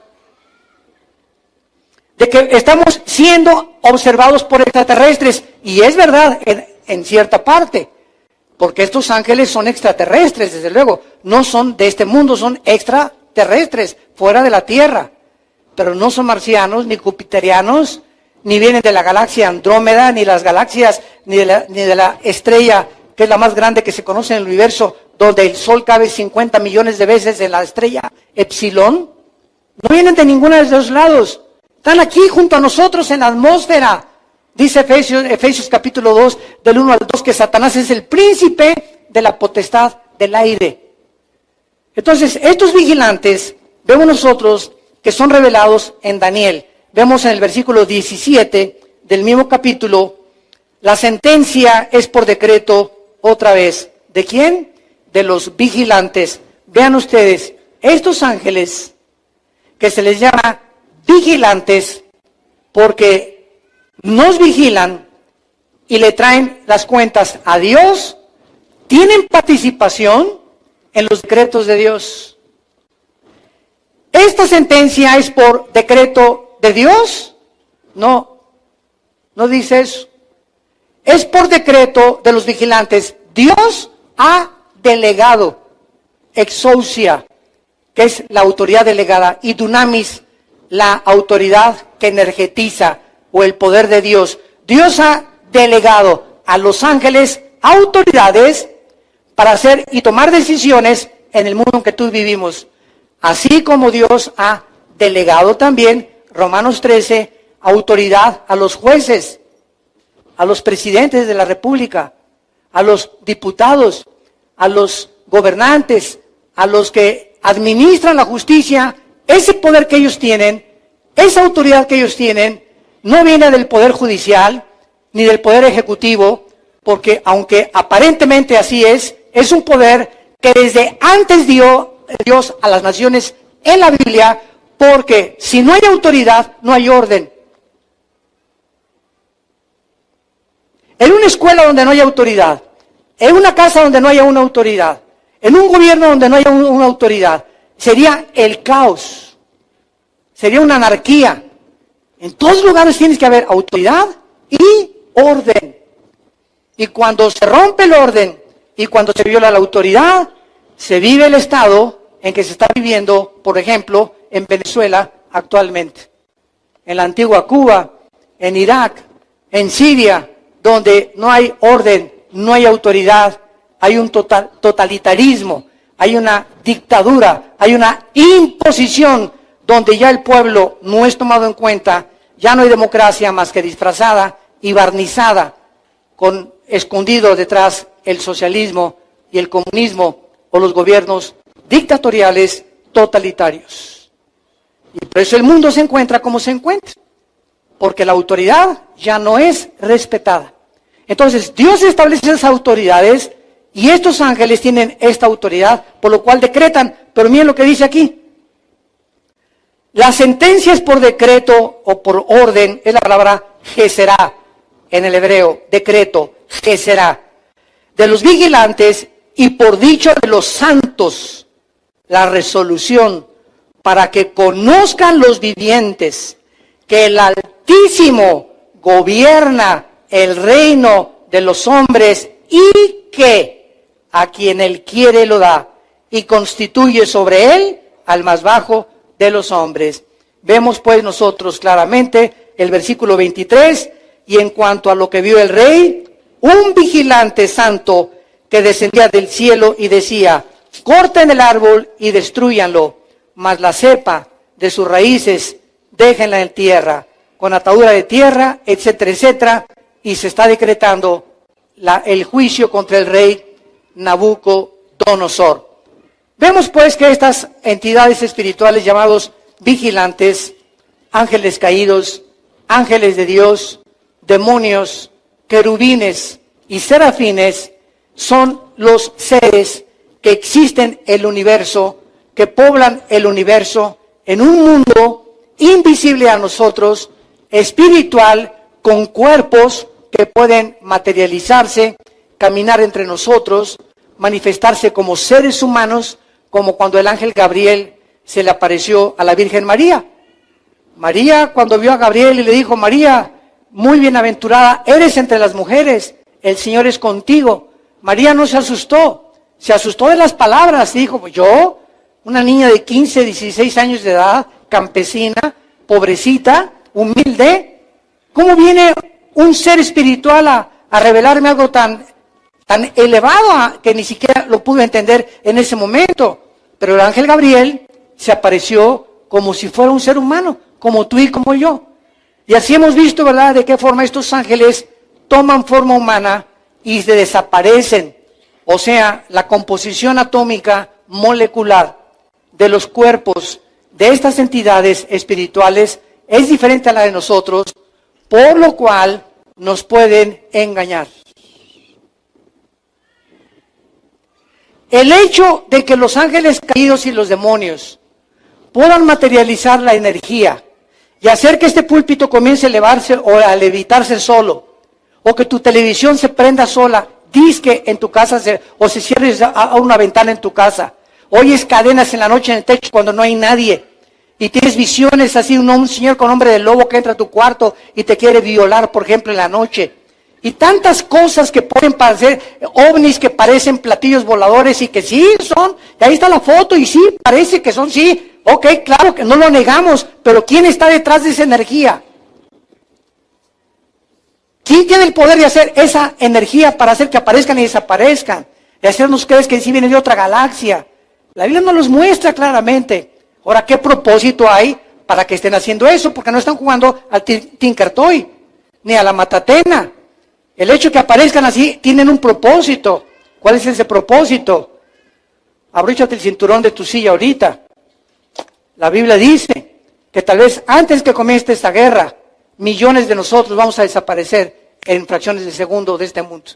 De que estamos siendo observados por extraterrestres. Y es verdad, en cierta parte. Porque estos ángeles son extraterrestres, desde luego. No son de este mundo, son extraterrestres, fuera de la Tierra. Pero no son marcianos, ni jupiterianos, ni vienen de la galaxia Andrómeda, ni las galaxias, ni de la estrella, que es la más grande que se conoce en el universo, donde el Sol cabe 50 millones de veces en la estrella Epsilon. No vienen de ninguno de esos lados. Están aquí junto a nosotros en la atmósfera. Dice Efesios capítulo 2, del 1 al 2, que Satanás es el príncipe de la potestad del aire. Entonces, estos vigilantes, vemos nosotros que son revelados en Daniel. Vemos en el versículo 17 del mismo capítulo, la sentencia es por decreto otra vez. ¿De quién? De los vigilantes. Vean ustedes, estos ángeles que se les llama vigilantes porque nos vigilan y le traen las cuentas a Dios tienen participación en los decretos de Dios. ¿Esta sentencia es por decreto de Dios? No, no dice eso. Es por decreto de los vigilantes. Dios ha delegado exousia, que es la autoridad delegada, y dunamis, la autoridad que energetiza o el poder de Dios. Dios ha delegado a los ángeles autoridades para hacer y tomar decisiones en el mundo en que tú vivimos. Así como Dios ha delegado también, Romanos 13, autoridad a los jueces, a los presidentes de la República, a los diputados, a los gobernantes, a los que administran la justicia. Ese poder que ellos tienen, esa autoridad que ellos tienen, no viene del poder judicial ni del poder ejecutivo, porque aunque aparentemente así es un poder que desde antes dio Dios a las naciones en la Biblia, porque si no hay autoridad, no hay orden. En una escuela donde no hay autoridad, en una casa donde no haya una autoridad, en un gobierno donde no haya una autoridad, sería el caos, sería una anarquía. En todos lugares tienes que haber autoridad y orden. Y cuando se rompe el orden y cuando se viola la autoridad, se vive el estado en que se está viviendo, por ejemplo, en Venezuela actualmente, en la antigua Cuba, en Irak, en Siria, donde no hay orden, no hay autoridad, hay un totalitarismo, hay una dictadura, hay una imposición donde ya el pueblo no es tomado en cuenta, ya no hay democracia más que disfrazada y barnizada, escondido detrás el socialismo y el comunismo o los gobiernos dictatoriales totalitarios. Y por eso el mundo se encuentra como se encuentra, porque la autoridad ya no es respetada. Entonces, Dios establece esas autoridades y estos ángeles tienen esta autoridad, por lo cual decretan. Pero miren lo que dice aquí. La sentencia es por decreto o por orden, es la palabra geserá en el hebreo, decreto, geserá, de los vigilantes y por dicho de los santos, la resolución para que conozcan los vivientes que el Altísimo gobierna el reino de los hombres y que a quien él quiere lo da y constituye sobre él al más bajo de los hombres. Vemos pues nosotros claramente el versículo 23, y en cuanto a lo que vio el rey, un vigilante santo que descendía del cielo y decía, corten el árbol y destrúyanlo, mas la cepa de sus raíces déjenla en tierra, con atadura de tierra, etcétera, etcétera, y se está decretando el juicio contra el rey Nabucodonosor. Vemos pues que estas entidades espirituales llamados vigilantes, ángeles caídos, ángeles de Dios, demonios, querubines y serafines, son los seres que existen en el universo, que poblan el universo en un mundo invisible a nosotros, espiritual, con cuerpos que pueden materializarse, caminar entre nosotros, manifestarse como seres humanos, como cuando el ángel Gabriel se le apareció a la Virgen María. María, cuando vio a Gabriel y le dijo, María, muy bienaventurada eres entre las mujeres, el Señor es contigo. María no se asustó de las palabras, dijo, yo, una niña de 15, 16 años de edad, campesina, pobrecita, humilde, ¿cómo viene un ser espiritual a revelarme algo tan elevado que ni siquiera lo pude entender en ese momento? Pero el ángel Gabriel se apareció como si fuera un ser humano, como tú y como yo. Y así hemos visto, ¿verdad?, de qué forma estos ángeles toman forma humana y se desaparecen. O sea, la composición atómica molecular de los cuerpos de estas entidades espirituales es diferente a la de nosotros, por lo cual nos pueden engañar. El hecho de que los ángeles caídos y los demonios puedan materializar la energía y hacer que este púlpito comience a elevarse o a levitarse solo, o que tu televisión se prenda sola, disque en tu casa o se cierres a una ventana en tu casa. Oyes cadenas en la noche en el techo cuando no hay nadie. Y tienes visiones así, un señor con hombre de lobo que entra a tu cuarto y te quiere violar, por ejemplo, en la noche. Y tantas cosas que pueden parecer ovnis, que parecen platillos voladores y que sí son. Y ahí está la foto y sí, parece que son, sí. Ok, claro que no lo negamos, pero ¿quién está detrás de esa energía? ¿Quién tiene el poder de hacer esa energía para hacer que aparezcan y desaparezcan? De hacernos creer que sí vienen de otra galaxia. La Biblia nos los muestra claramente. Ahora, ¿qué propósito hay para que estén haciendo eso? Porque no están jugando al Tinker Toy, ni a la matatena. El hecho de que aparezcan así, tienen un propósito. ¿Cuál es ese propósito? Abróchate el cinturón de tu silla ahorita. La Biblia dice que tal vez antes que comience esta guerra, millones de nosotros vamos a desaparecer en fracciones de segundo de este mundo.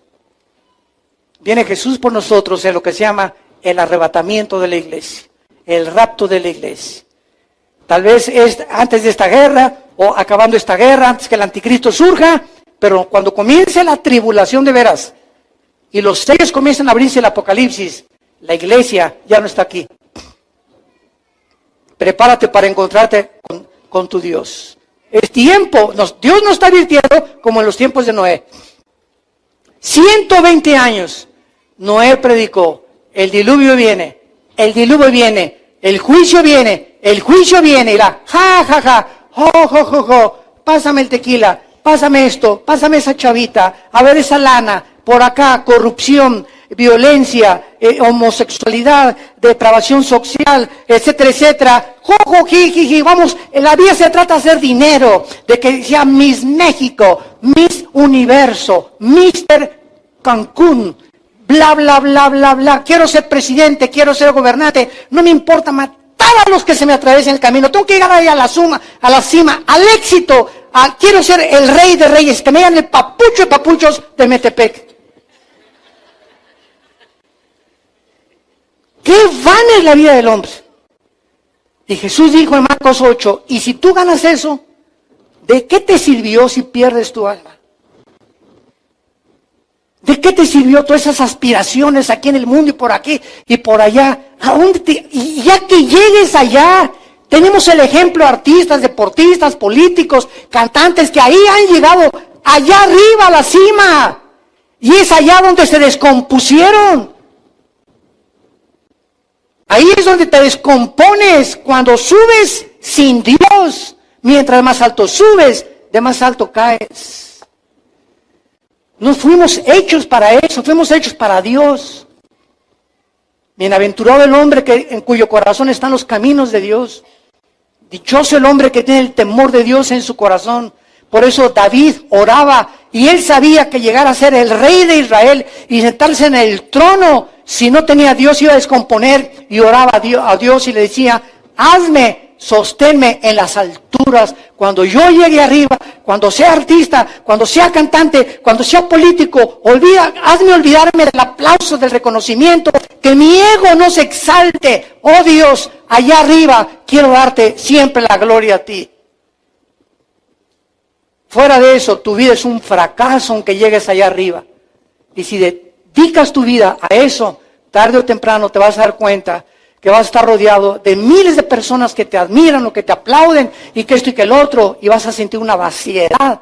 Viene Jesús por nosotros en lo que se llama el arrebatamiento de la iglesia, el rapto de la iglesia. Tal vez es antes de esta guerra o acabando esta guerra, antes que el anticristo surja, pero cuando comience la tribulación de veras y los sellos comienzan a abrirse el Apocalipsis, la iglesia ya no está aquí. Prepárate para encontrarte con tu Dios. Es tiempo, Dios nos está advirtiendo como en los tiempos de Noé. 120 años, Noé predicó, el diluvio viene, el juicio viene, y la pásame el tequila, pásame esto, pásame esa chavita, a ver esa lana, por acá, corrupción, violencia, homosexualidad, depravación social, etcétera, etcétera. Vamos, la vida se trata de hacer dinero, de que sea Miss México, Miss Universo, Mister Cancún, bla, bla, bla, bla, bla. Quiero ser presidente, quiero ser gobernante, no me importa matar a los que se me atraviesen el camino. Tengo que llegar ahí a la cima, al éxito. Quiero ser el rey de reyes, que me digan el papucho de papuchos de Metepec. ¡Qué vana es la vida del hombre! Y Jesús dijo en Marcos 8, y si tú ganas eso, ¿de qué te sirvió si pierdes tu alma? ¿De qué te sirvió todas esas aspiraciones aquí en el mundo y por aquí y por allá? Y ya que llegues allá, tenemos el ejemplo de artistas, deportistas, políticos, cantantes que ahí han llegado allá arriba a la cima. Y es allá donde se descompusieron. Ahí es donde te descompones, cuando subes sin Dios. Mientras más alto subes, de más alto caes. No fuimos hechos para eso, fuimos hechos para Dios. Bienaventurado el hombre en cuyo corazón están los caminos de Dios. Dichoso el hombre que tiene el temor de Dios en su corazón. Por eso David oraba y él sabía que llegar a ser el rey de Israel y sentarse en el trono, si no tenía a Dios, iba a descomponer, y oraba a Dios y le decía, sosténme en las alturas, cuando yo llegue arriba, cuando sea artista, cuando sea cantante, cuando sea político, hazme olvidarme del aplauso, del reconocimiento, que mi ego no se exalte. Oh Dios, allá arriba quiero darte siempre la gloria a ti. Fuera de eso, tu vida es un fracaso aunque llegues allá arriba. Y si dedicas tu vida a eso, tarde o temprano te vas a dar cuenta que vas a estar rodeado de miles de personas que te admiran o que te aplauden y que esto y que el otro, y vas a sentir una vaciedad,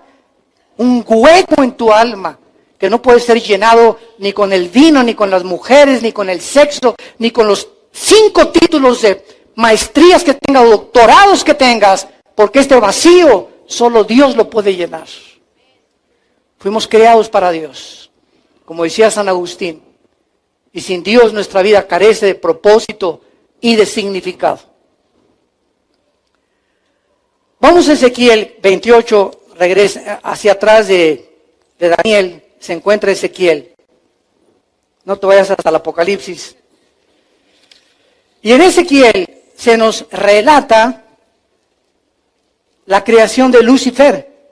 un hueco en tu alma que no puede ser llenado ni con el vino, ni con las mujeres, ni con el sexo, ni con los 5 títulos de maestrías que tengas, doctorados que tengas, porque este vacío solo Dios lo puede llenar. Fuimos creados para Dios, como decía San Agustín, y sin Dios nuestra vida carece de propósito y de significado. Vamos a Ezequiel 28, regresa hacia atrás de Daniel, se encuentra Ezequiel. No te vayas hasta el Apocalipsis. Y en Ezequiel se nos relata la creación de Lucifer.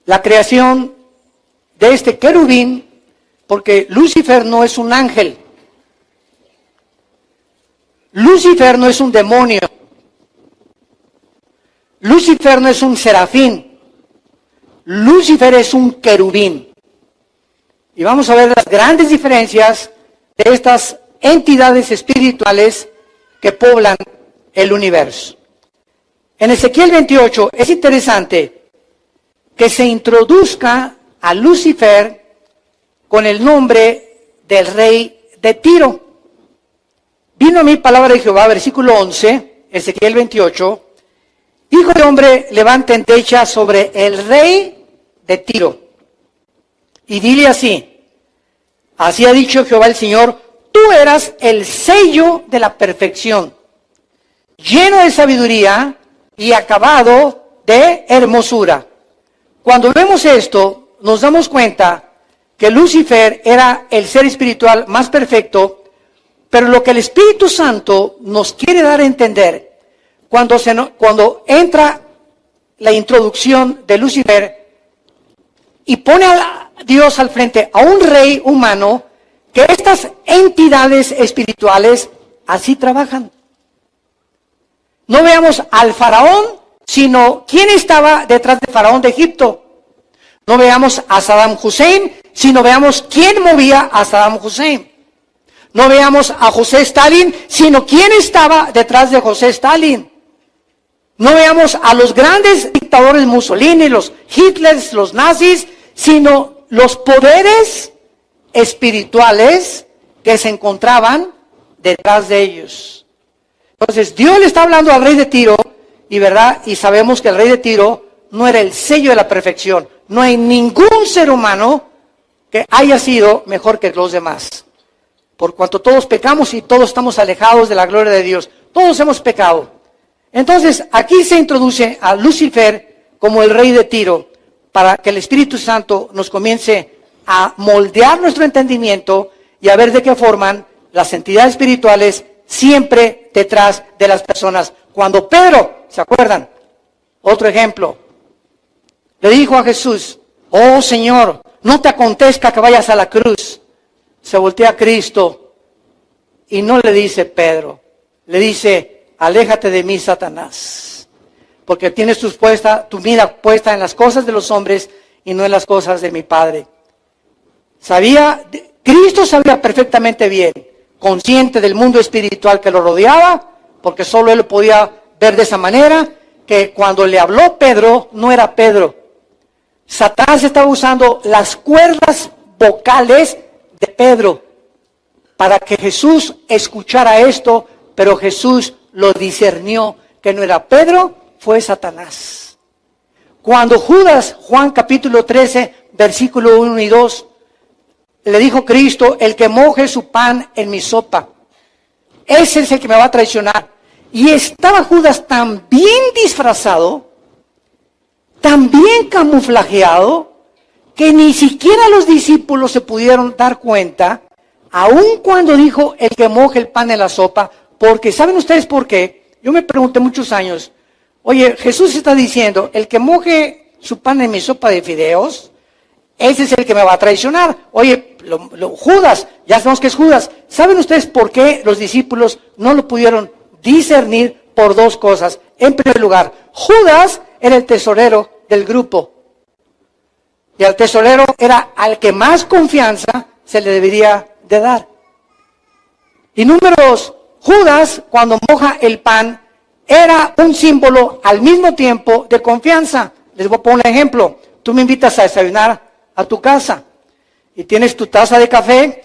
La creación de este querubín, porque Lucifer no es un ángel. Lucifer no es un demonio. Lucifer no es un serafín. Lucifer es un querubín. Y vamos a ver las grandes diferencias de estas entidades espirituales que poblan el universo. En Ezequiel 28 es interesante que se introduzca a Lucifer con el nombre del rey de Tiro. Vino a mí palabra de Jehová, versículo 11, Ezequiel 28. Hijo de hombre, levanta endecha sobre el rey de Tiro. Y dile así, así ha dicho Jehová el Señor, tú eras el sello de la perfección, lleno de sabiduría y acabado de hermosura. Cuando vemos esto, nos damos cuenta que Lucifer era el ser espiritual más perfecto, pero lo que el Espíritu Santo nos quiere dar a entender, cuando entra la introducción de Lucifer y pone a Dios al frente a un rey humano, que estas entidades espirituales así trabajan. No veamos al faraón, sino quién estaba detrás del faraón de Egipto. No veamos a Saddam Hussein, sino veamos quién movía a Saddam Hussein. No veamos a José Stalin, sino quién estaba detrás de José Stalin. No veamos a los grandes dictadores Mussolini, los Hitlers, los nazis, sino los poderes espirituales que se encontraban detrás de ellos. Entonces Dios le está hablando al rey de Tiro, y sabemos que el rey de Tiro no era el sello de la perfección. No hay ningún ser humano que haya sido mejor que los demás. Por cuanto todos pecamos y todos estamos alejados de la gloria de Dios. Todos hemos pecado. Entonces aquí se introduce a Lucifer como el rey de Tiro, para que el Espíritu Santo nos comience a moldear nuestro entendimiento y a ver de qué forman las entidades espirituales siempre detrás de las personas. Cuando Pedro, ¿se acuerdan? Otro ejemplo, le dijo a Jesús, oh Señor, no te acontezca que vayas a la cruz. Se voltea a Cristo y no le dice Pedro, le dice, aléjate de mí, Satanás, porque tienes tu mira puesta en las cosas de los hombres y no en las cosas de mi Padre. Cristo sabía perfectamente bien, consciente del mundo espiritual que lo rodeaba, porque solo él podía ver de esa manera, que cuando le habló Pedro, no era Pedro. Satanás estaba usando las cuerdas vocales de Pedro para que Jesús escuchara esto, pero Jesús lo discernió, que no era Pedro, fue Satanás. Cuando Judas, Juan capítulo 13, versículo 1 y 2, le dijo Cristo, el que moje su pan en mi sopa, ese es el que me va a traicionar. Y estaba Judas tan bien disfrazado, tan bien camuflajeado, que ni siquiera los discípulos se pudieron dar cuenta, aun cuando dijo el que moje el pan en la sopa, porque ¿saben ustedes por qué? Yo me pregunté muchos años, oye, Jesús está diciendo, el que moje su pan en mi sopa de fideos, ese es el que me va a traicionar. Oye, Judas, ya sabemos que es Judas. ¿Saben ustedes por qué los discípulos no lo pudieron discernir? Por dos cosas. En primer lugar, Judas era el tesorero del grupo. Y al tesorero era al que más confianza se le debería de dar. Y número dos, Judas, cuando moja el pan, era un símbolo al mismo tiempo de confianza. Les voy a poner un ejemplo. Tú me invitas a desayunar a tu casa y tienes tu taza de café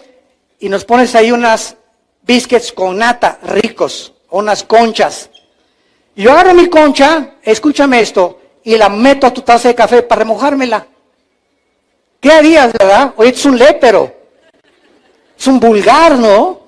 y nos pones ahí unas biscuits con nata ricos, o unas conchas. Y yo agarro mi concha, escúchame esto, y la meto a tu taza de café para remojármela. ¿Qué harías, verdad? Oye, es un lépero, es un vulgar, ¿no?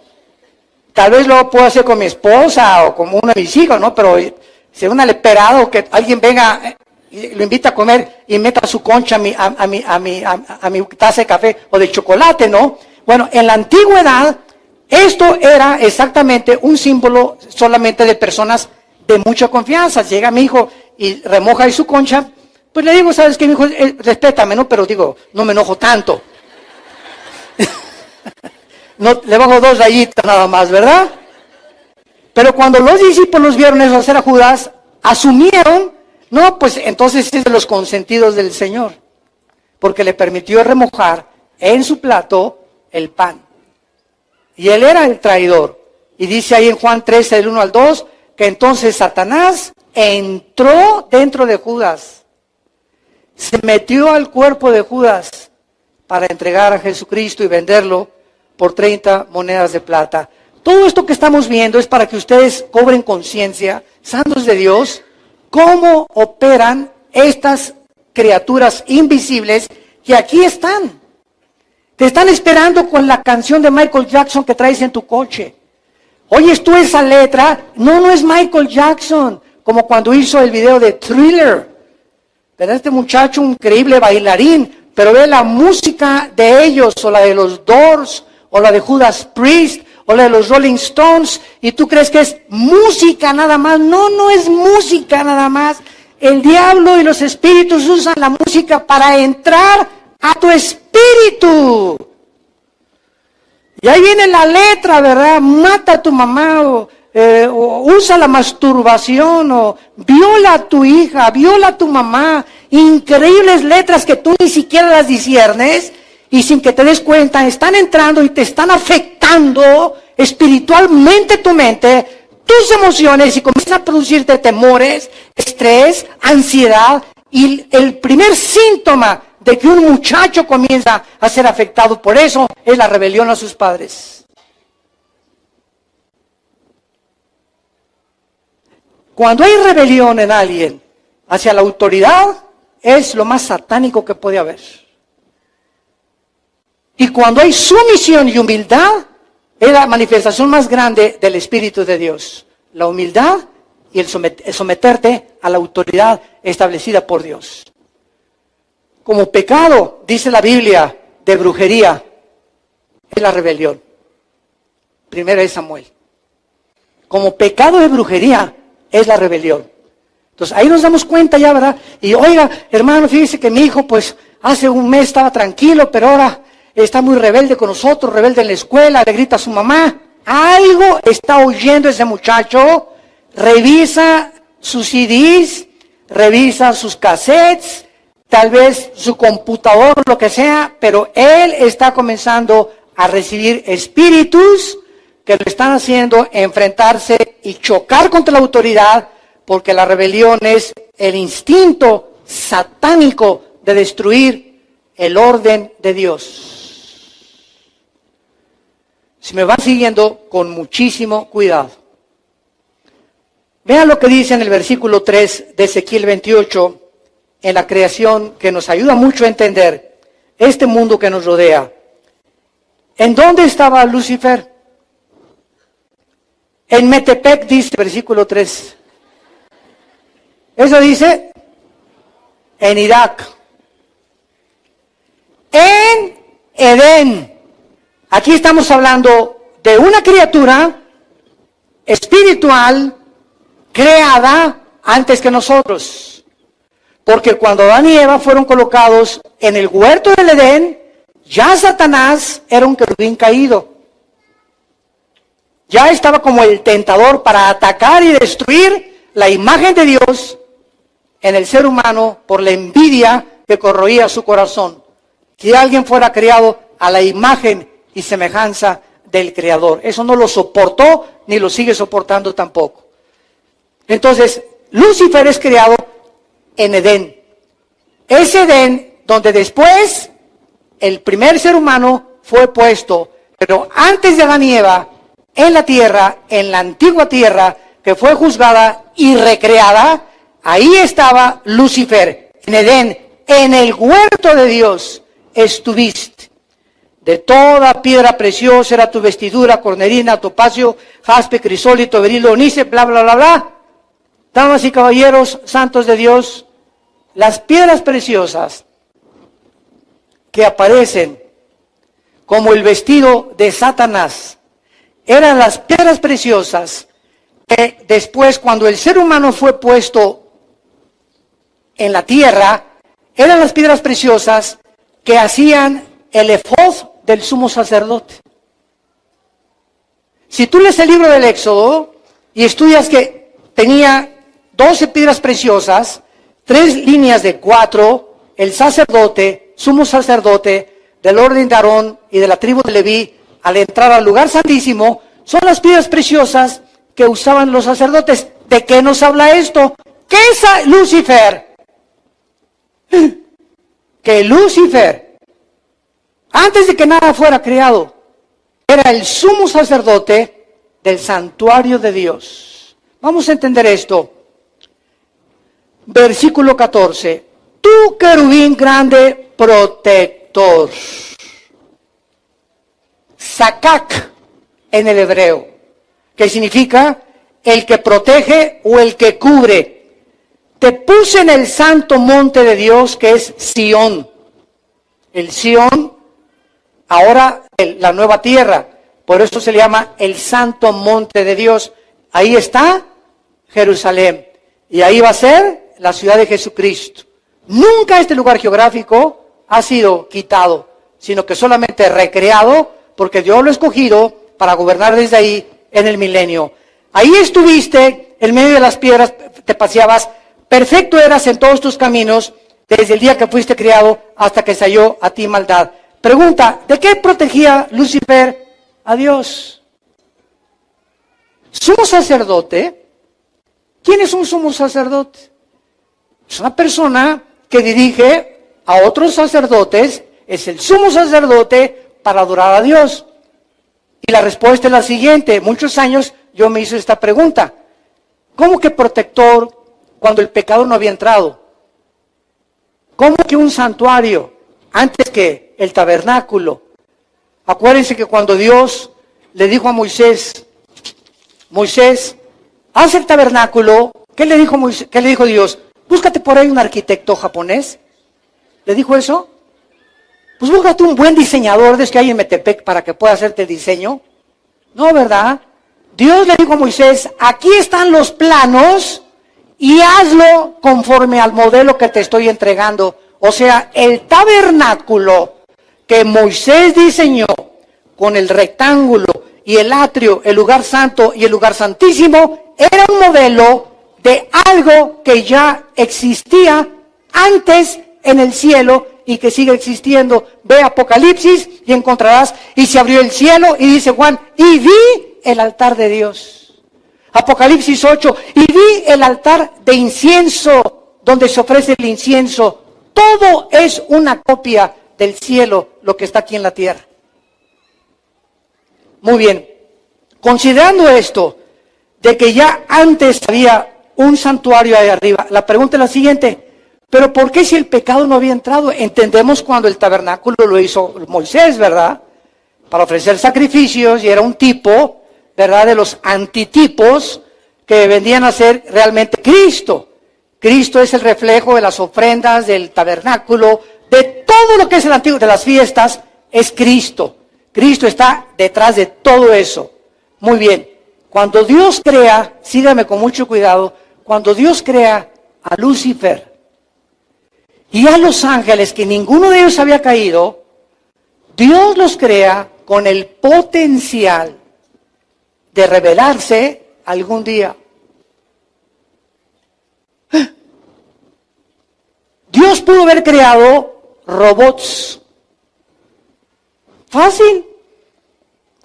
Tal vez lo puedo hacer con mi esposa o con uno de mis hijos, ¿no? Pero si es un aleperado que alguien venga y lo invita a comer y meta su concha a mi taza de café o de chocolate, ¿no? Bueno, en la antigüedad, esto era exactamente un símbolo solamente de personas de mucha confianza. Llega mi hijo y remoja ahí su concha, pues le digo, ¿sabes qué, mi hijo? Respétame, ¿no? Pero digo, no me enojo tanto. No, le bajo 2 rayitas nada más, ¿verdad? Pero cuando los discípulos vieron eso hacer a Judas, asumieron, no, pues entonces es de los consentidos del Señor, porque le permitió remojar en su plato el pan. Y él era el traidor. Y dice ahí en Juan 13, del 1 al 2, que entonces Satanás entró dentro de Judas. Se metió al cuerpo de Judas para entregar a Jesucristo y venderlo por 30 monedas de plata. Todo esto que estamos viendo es para que ustedes cobren conciencia, santos de Dios, cómo operan estas criaturas invisibles que aquí están. Te están esperando con la canción de Michael Jackson que traes en tu coche. Oyes tú esa letra, no es Michael Jackson, como cuando hizo el video de Thriller. ¿Verdad? Este muchacho, un increíble bailarín, pero ve la música de ellos, o la de los Doors, o la de Judas Priest, o la de los Rolling Stones, y tú crees que es música nada más. No es música nada más. El diablo y los espíritus usan la música para entrar a tu espíritu. Y ahí viene la letra, ¿verdad? Mata a tu mamá, o usa la masturbación, o viola a tu hija, viola a tu mamá. Increíbles letras que tú ni siquiera las disciernes, y sin que te des cuenta, están entrando y te están afectando espiritualmente tu mente, tus emociones, y comienzan a producirte temores, estrés, ansiedad, y el primer síntoma de que un muchacho comienza a ser afectado por eso es la rebelión a sus padres. Cuando hay rebelión en alguien hacia la autoridad, es lo más satánico que puede haber. Y cuando hay sumisión y humildad, es la manifestación más grande del Espíritu de Dios. La humildad y el someterte a la autoridad establecida por Dios. Como pecado, dice la Biblia, de brujería, es la rebelión. Primero es Samuel. Como pecado de brujería, es la rebelión. Entonces ahí nos damos cuenta ya, ¿verdad? Y oiga, hermano, fíjese que mi hijo, pues, hace un mes estaba tranquilo, pero ahora está muy rebelde con nosotros, rebelde en la escuela, le grita a su mamá. Algo está oyendo ese muchacho. Revisa sus CDs, revisa sus cassettes, tal vez su computador, lo que sea, pero él está comenzando a recibir espíritus que lo están haciendo enfrentarse y chocar contra la autoridad, porque la rebelión es el instinto satánico de destruir el orden de Dios. Si me van siguiendo con muchísimo cuidado. Vean lo que dice en el versículo 3 de Ezequiel 28, en la creación, que nos ayuda mucho a entender este mundo que nos rodea. ¿En dónde estaba Lucifer? En Metepec, dice versículo 3. Eso dice en Irak. En Edén. Aquí estamos hablando de una criatura espiritual creada antes que nosotros. Porque cuando Adán y Eva fueron colocados en el huerto del Edén, ya Satanás era un querubín caído. Ya estaba como el tentador para atacar y destruir la imagen de Dios en el ser humano por la envidia que corroía su corazón. Que alguien fuera creado a la imagen y semejanza del Creador. Eso no lo soportó ni lo sigue soportando tampoco. Entonces, Lucifer es creado en Edén. Es Edén donde después el primer ser humano fue puesto, pero antes de Adán y Eva, en la tierra, en la antigua tierra, que fue juzgada y recreada, ahí estaba Lucifer, en Edén, en el huerto de Dios estuviste. De toda piedra preciosa era tu vestidura, cornerina, topacio, jaspe, crisólito, berilo, onice, bla, bla, bla, bla. Damas y caballeros, santos de Dios, las piedras preciosas que aparecen como el vestido de Satanás, eran las piedras preciosas que después, cuando el ser humano fue puesto en la tierra, eran las piedras preciosas que hacían el efod del sumo sacerdote. Si tú lees el libro del Éxodo y estudias que tenía 12 piedras preciosas, 3 líneas de 4, el sacerdote, sumo sacerdote, del orden de Aarón y de la tribu de Leví, al entrar al lugar santísimo, son las piedras preciosas que usaban los sacerdotes. ¿De qué nos habla esto? ¿Qué es Lucifer? Que Lucifer, antes de que nada fuera creado, era el sumo sacerdote del santuario de Dios. Vamos a entender esto. Versículo 14. Tú, querubín grande, protector. Sakak en el hebreo, que significa el que protege o el que cubre. Te puse en el santo monte de Dios, que es Sión. El Sión, ahora la nueva tierra, por eso se le llama el santo monte de Dios. Ahí está Jerusalén, y ahí va a ser la ciudad de Jesucristo. Nunca este lugar geográfico ha sido quitado, sino que solamente recreado, porque Dios lo ha escogido para gobernar desde ahí en el milenio. Ahí estuviste, en medio de las piedras te paseabas, perfecto eras en todos tus caminos, desde el día que fuiste criado hasta que salió a ti maldad. Pregunta, ¿de qué protegía Lucifer a Dios? Sumo sacerdote. ¿Quién es un sumo sacerdote? Es una persona que dirige a otros sacerdotes, es el sumo sacerdote para adorar a Dios. Y la respuesta es la siguiente. Muchos años yo me hice esta pregunta. ¿Cómo que protector cuando el pecado no había entrado? ¿Cómo que un santuario antes que el tabernáculo? Acuérdense que cuando Dios le dijo a Moisés, haz el tabernáculo, ¿qué le dijo Dios? Búscate por ahí un arquitecto japonés. ¿Le dijo eso? Pues búscate un buen diseñador de los que hay en Metepec para que pueda hacerte el diseño. No, ¿verdad? Dios le dijo a Moisés, aquí están los planos y hazlo conforme al modelo que te estoy entregando. O sea, el tabernáculo que Moisés diseñó con el rectángulo y el atrio, el lugar santo y el lugar santísimo, era un modelo de algo que ya existía antes en el cielo y que sigue existiendo. Ve Apocalipsis y encontrarás, y se abrió el cielo, y dice Juan, y vi el altar de Dios. Apocalipsis 8, y vi el altar de incienso, donde se ofrece el incienso. Todo es una copia del cielo, lo que está aquí en la tierra. Muy bien, considerando esto, de que ya antes había un santuario ahí arriba, la pregunta es la siguiente, pero ¿por qué si el pecado no había entrado? Entendemos cuando el tabernáculo lo hizo Moisés, ¿verdad? Para ofrecer sacrificios, y era un tipo, ¿verdad?, de los antitipos que vendían a ser realmente Cristo. Cristo es el reflejo de las ofrendas, del tabernáculo, de todo lo que es el antiguo, de las fiestas, es Cristo. Cristo está detrás de todo eso. Muy bien, cuando Dios crea, sígame con mucho cuidado, cuando Dios crea a Lucifer y a los ángeles, que ninguno de ellos había caído, Dios los crea con el potencial de revelarse algún día. Dios pudo haber creado robots. Fácil.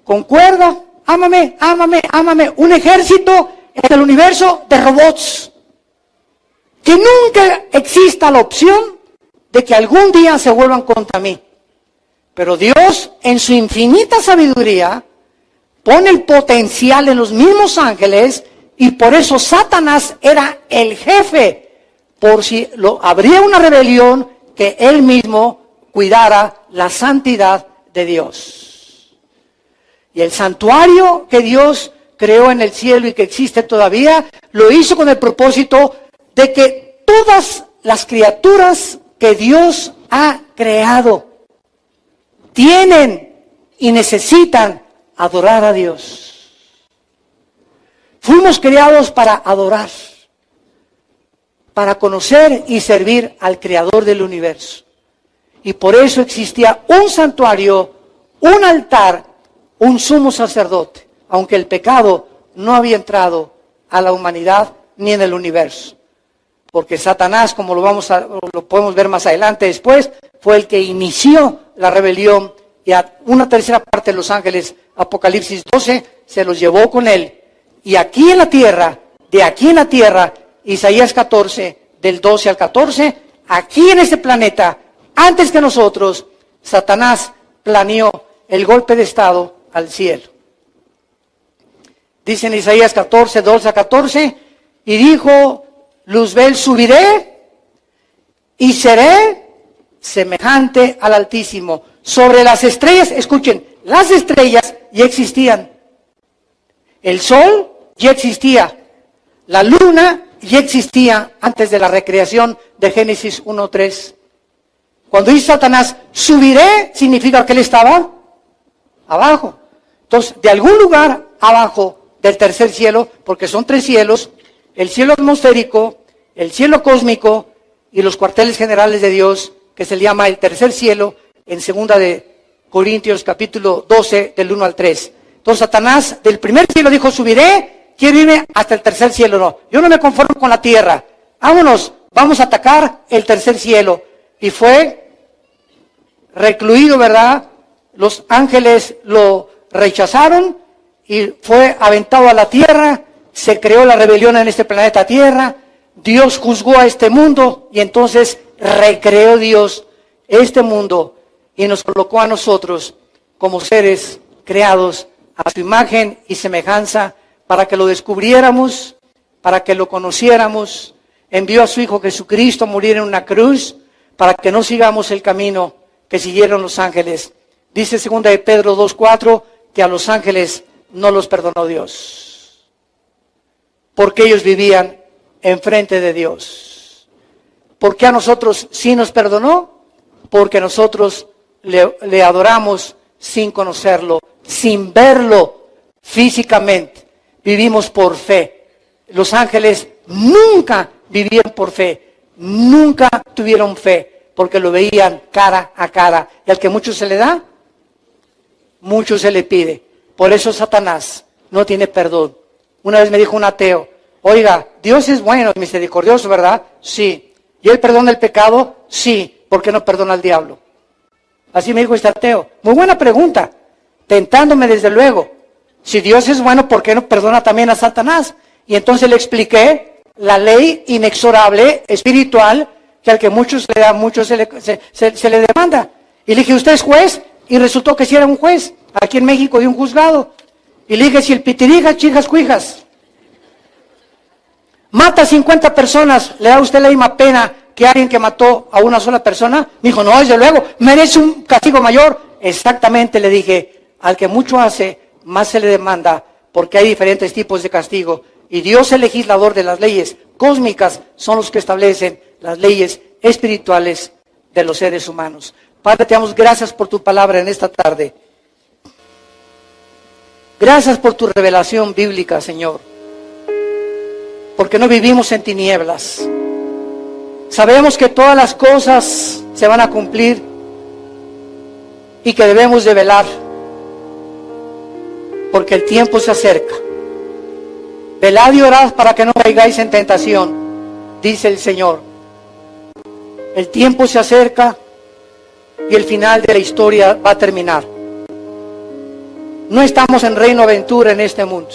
Con cuerda. Ámame, ámame, ámame. Un ejército en el universo de robots. Que nunca exista la opción de que algún día se vuelvan contra mí. Pero Dios, en su infinita sabiduría, pone el potencial en los mismos ángeles, y por eso Satanás era el jefe, por si habría una rebelión, que él mismo cuidara la santidad de Dios. Y el santuario que Dios creó en el cielo y que existe todavía, lo hizo con el propósito de que todas las criaturas que Dios ha creado tienen y necesitan adorar a Dios. Fuimos creados para adorar, para conocer y servir al Creador del universo. Y por eso existía un santuario, un altar, un sumo sacerdote, aunque el pecado no había entrado a la humanidad ni en el universo. Porque Satanás, como lo podemos ver más adelante después, fue el que inició la rebelión y a una tercera parte de los ángeles, Apocalipsis 12, se los llevó con él. Y aquí en la tierra, de aquí en la tierra, Isaías 14, del 12 al 14, aquí en este planeta, antes que nosotros, Satanás planeó el golpe de estado al cielo. Dice en Isaías 14, 12 a 14, y dijo Luzbel, subiré y seré semejante al Altísimo. Sobre las estrellas, escuchen, las estrellas ya existían. El sol ya existía. La luna ya existía antes de la recreación de Génesis 1:3. Cuando dice Satanás, subiré, significa que él estaba abajo. Entonces, de algún lugar abajo del tercer cielo, porque son 3 cielos, el cielo atmosférico, el cielo cósmico y los cuarteles generales de Dios, que se le llama el tercer cielo, en 2 de Corintios capítulo 12, del 1 al 3. Entonces Satanás del primer cielo dijo, subiré, quiero irme hasta el tercer cielo. No, yo no me conformo con la tierra. Vámonos, vamos a atacar el tercer cielo. Y fue recluido, ¿verdad? Los ángeles lo rechazaron y fue aventado a la tierra. Se creó la rebelión en este planeta Tierra. Dios juzgó a este mundo y entonces recreó Dios este mundo y nos colocó a nosotros como seres creados a su imagen y semejanza para que lo descubriéramos, para que lo conociéramos. Envió a su Hijo Jesucristo a morir en una cruz para que no sigamos el camino que siguieron los ángeles. Dice 2 de Pedro 2:4 que a los ángeles no los perdonó Dios, porque ellos vivían enfrente de Dios. ¿Por qué a nosotros sí nos perdonó? Porque nosotros le adoramos sin conocerlo, sin verlo físicamente. Vivimos por fe. Los ángeles nunca vivían por fe, nunca tuvieron fe, porque lo veían cara a cara. Y al que mucho se le da, mucho se le pide. Por eso Satanás no tiene perdón. Una vez me dijo un ateo, oiga, Dios es bueno y misericordioso, ¿verdad? Sí. ¿Y Él perdona el pecado? Sí. ¿Por qué no perdona al diablo? Así me dijo este ateo. Muy buena pregunta, tentándome desde luego. Si Dios es bueno, ¿por qué no perdona también a Satanás? Y entonces le expliqué la ley inexorable, espiritual, que al que mucho se le da, mucho se le demanda. Y le dije, ¿usted es juez? Y resultó que sí era un juez, aquí en México, de un juzgado. Y le dije, si el pitirijas, chijas, cuijas, mata a 50 personas, ¿le da a usted la misma pena que alguien que mató a una sola persona? Me dijo, no, desde luego, merece un castigo mayor. Exactamente, le dije, al que mucho hace, más se le demanda, porque hay diferentes tipos de castigo. Y Dios, el legislador de las leyes cósmicas, son los que establecen las leyes espirituales de los seres humanos. Padre, te damos gracias por tu palabra en esta tarde. Gracias por tu revelación bíblica, Señor. Porque no vivimos en tinieblas. Sabemos que todas las cosas se van a cumplir y que debemos de velar, porque el tiempo se acerca. Velad y orad para que no caigáis en tentación, dice el Señor. El tiempo se acerca y el final de la historia va a terminar. No estamos en Reino Aventura en este mundo,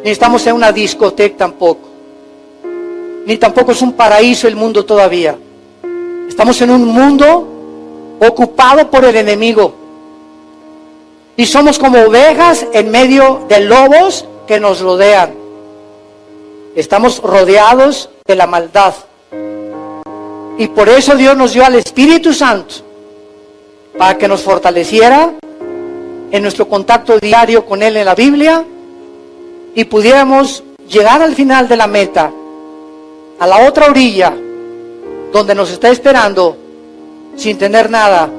ni estamos en una discoteca tampoco, ni tampoco es un paraíso el mundo todavía. Estamos en un mundo ocupado por el enemigo y somos como ovejas en medio de lobos que nos rodean. Estamos rodeados de la maldad y por eso Dios nos dio al Espíritu Santo para que nos fortaleciera en nuestro contacto diario con Él en la Biblia y pudiéramos llegar al final de la meta, a la otra orilla, donde nos está esperando, sin tener nada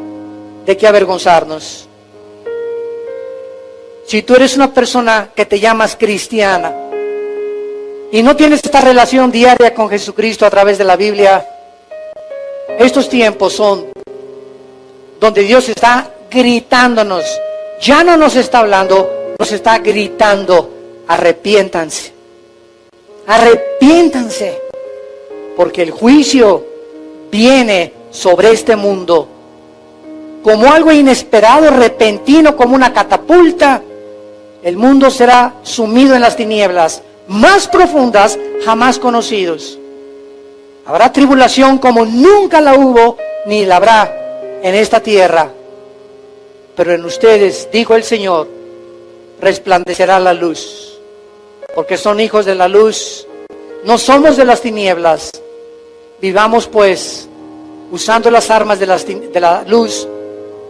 de qué avergonzarnos. Si tú eres una persona que te llamas cristiana y no tienes esta relación diaria con Jesucristo a través de la Biblia, estos tiempos son donde Dios está gritándonos. Ya no nos está hablando, nos está gritando, arrepiéntanse. Arrepiéntanse, porque el juicio viene sobre este mundo como algo inesperado, repentino, como una catapulta, el mundo será sumido en las tinieblas más profundas jamás conocidos. Habrá tribulación como nunca la hubo ni la habrá en esta tierra. Pero en ustedes, dijo el Señor, resplandecerá la luz. Porque son hijos de la luz, no somos de las tinieblas. Vivamos pues usando las armas de la luz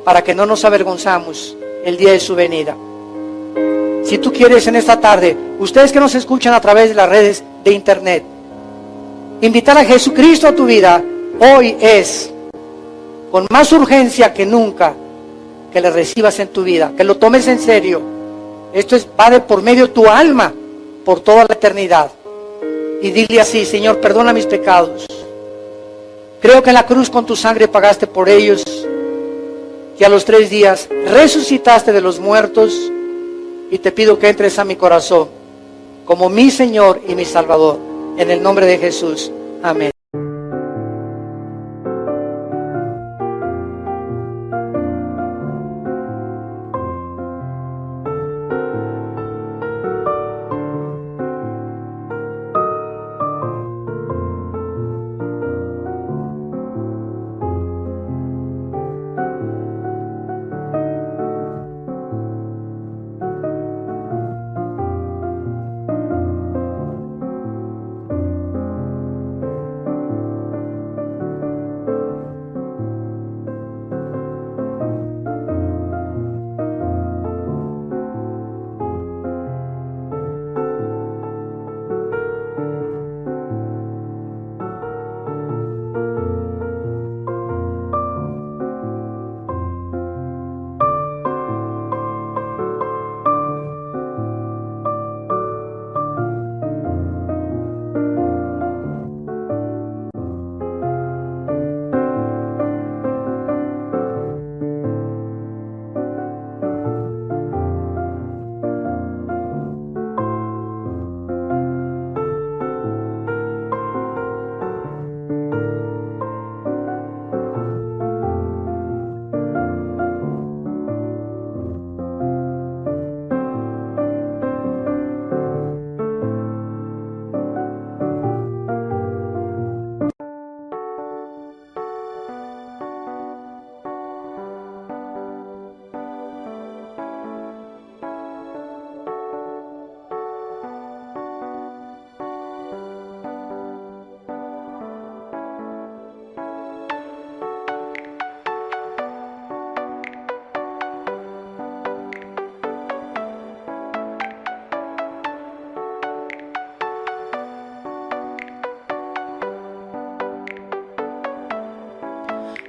para que no nos avergonzamos el día de su venida. Si tú quieres en esta tarde, ustedes que nos escuchan a través de las redes de internet, invitar a Jesucristo a tu vida, hoy es con más urgencia que nunca que le recibas en tu vida, que lo tomes en serio. Esto va de por medio de tu alma por toda la eternidad. Y dile así: Señor, perdona mis pecados. Creo que en la cruz con tu sangre pagaste por ellos, y a los 3 días resucitaste de los muertos, y te pido que entres a mi corazón como mi Señor y mi Salvador. En el nombre de Jesús. Amén.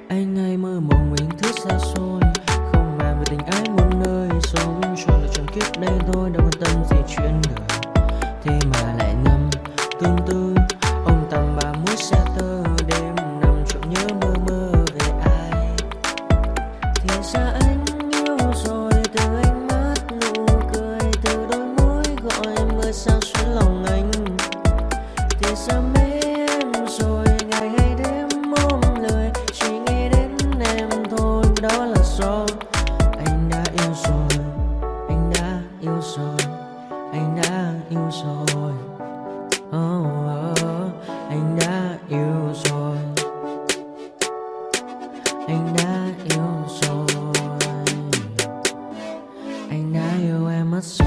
Anh hay mơ mộng mình thứ xa xôi, không màng về tình ái muôn nơi, sống cho là trọn kiếp đây thôi, đâu quan tâm gì chuyện đời. Thế mà lại ngâm tương tư ông tầm 30 xe tơ, đêm nằm trộm nhớ mơ mơ về ai. Thì ra anh yêu rồi, từ ánh mắt nụ cười, từ đôi môi gọi mưa sao xuyến lòng anh. Thì ra mê em rồi, ngày hay đêm ôm lời, chỉ nghĩ đến em thôi, đó là do anh đã yêu rồi, anh đã yêu rồi, anh đã yêu rồi. Anh đã yêu rồi, anh đã yêu rồi, anh đã yêu em mất rồi.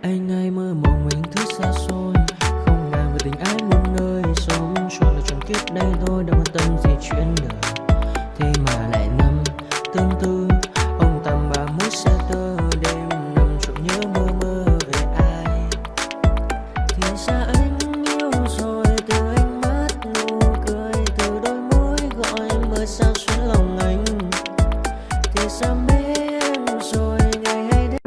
Anh hay mơ mộng mình thứ xa xôi, không màng về tình ái muôn nơi, sống cho là trọn kiếp đây thôi, đâu quan tâm tâm di chuyển đời. Thế mà lại năm tương tư, ông tầm 31 xe tơ, đêm nằm trộm nhớ mơ mơ về ai. Thì ra anh yêu rồi, từ ánh mắt nụ cười, từ đôi môi gọi mơ sao xuyến lòng anh. Thì ra mê em rồi, ngày hay đêm.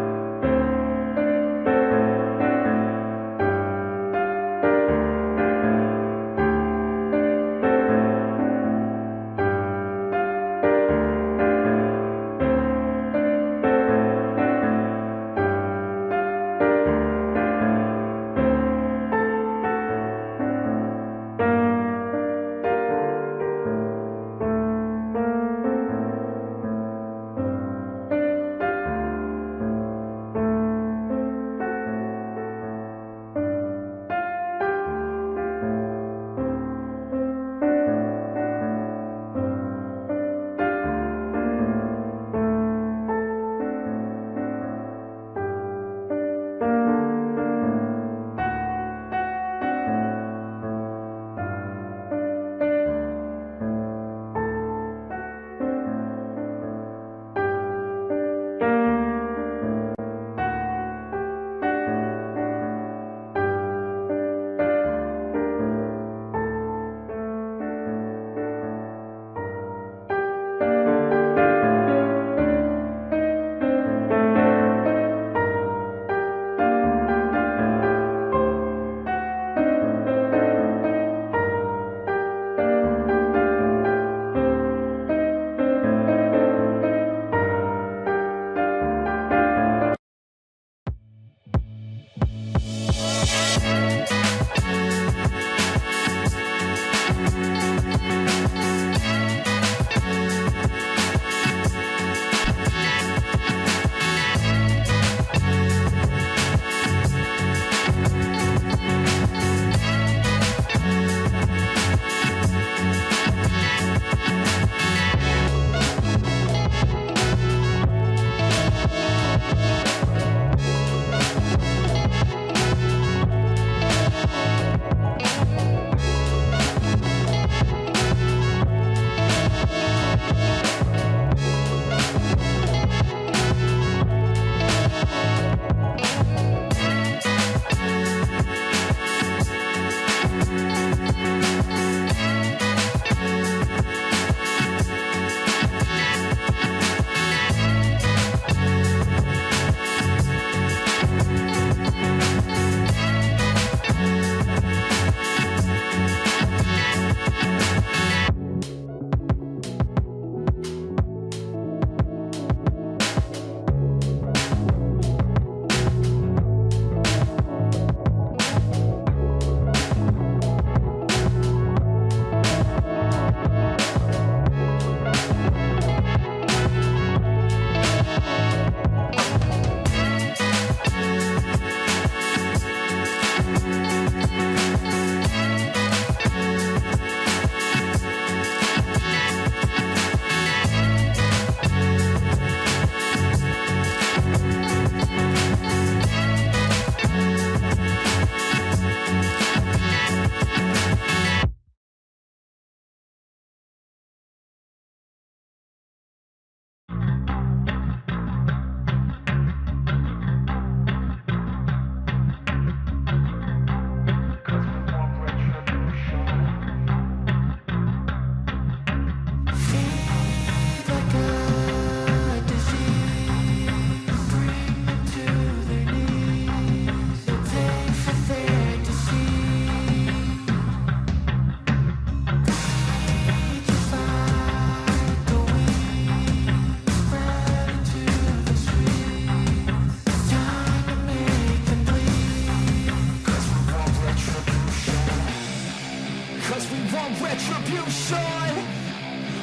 retribution.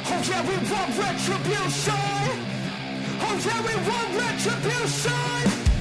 Oh yeah, we want retribution. Oh yeah, we want retribution.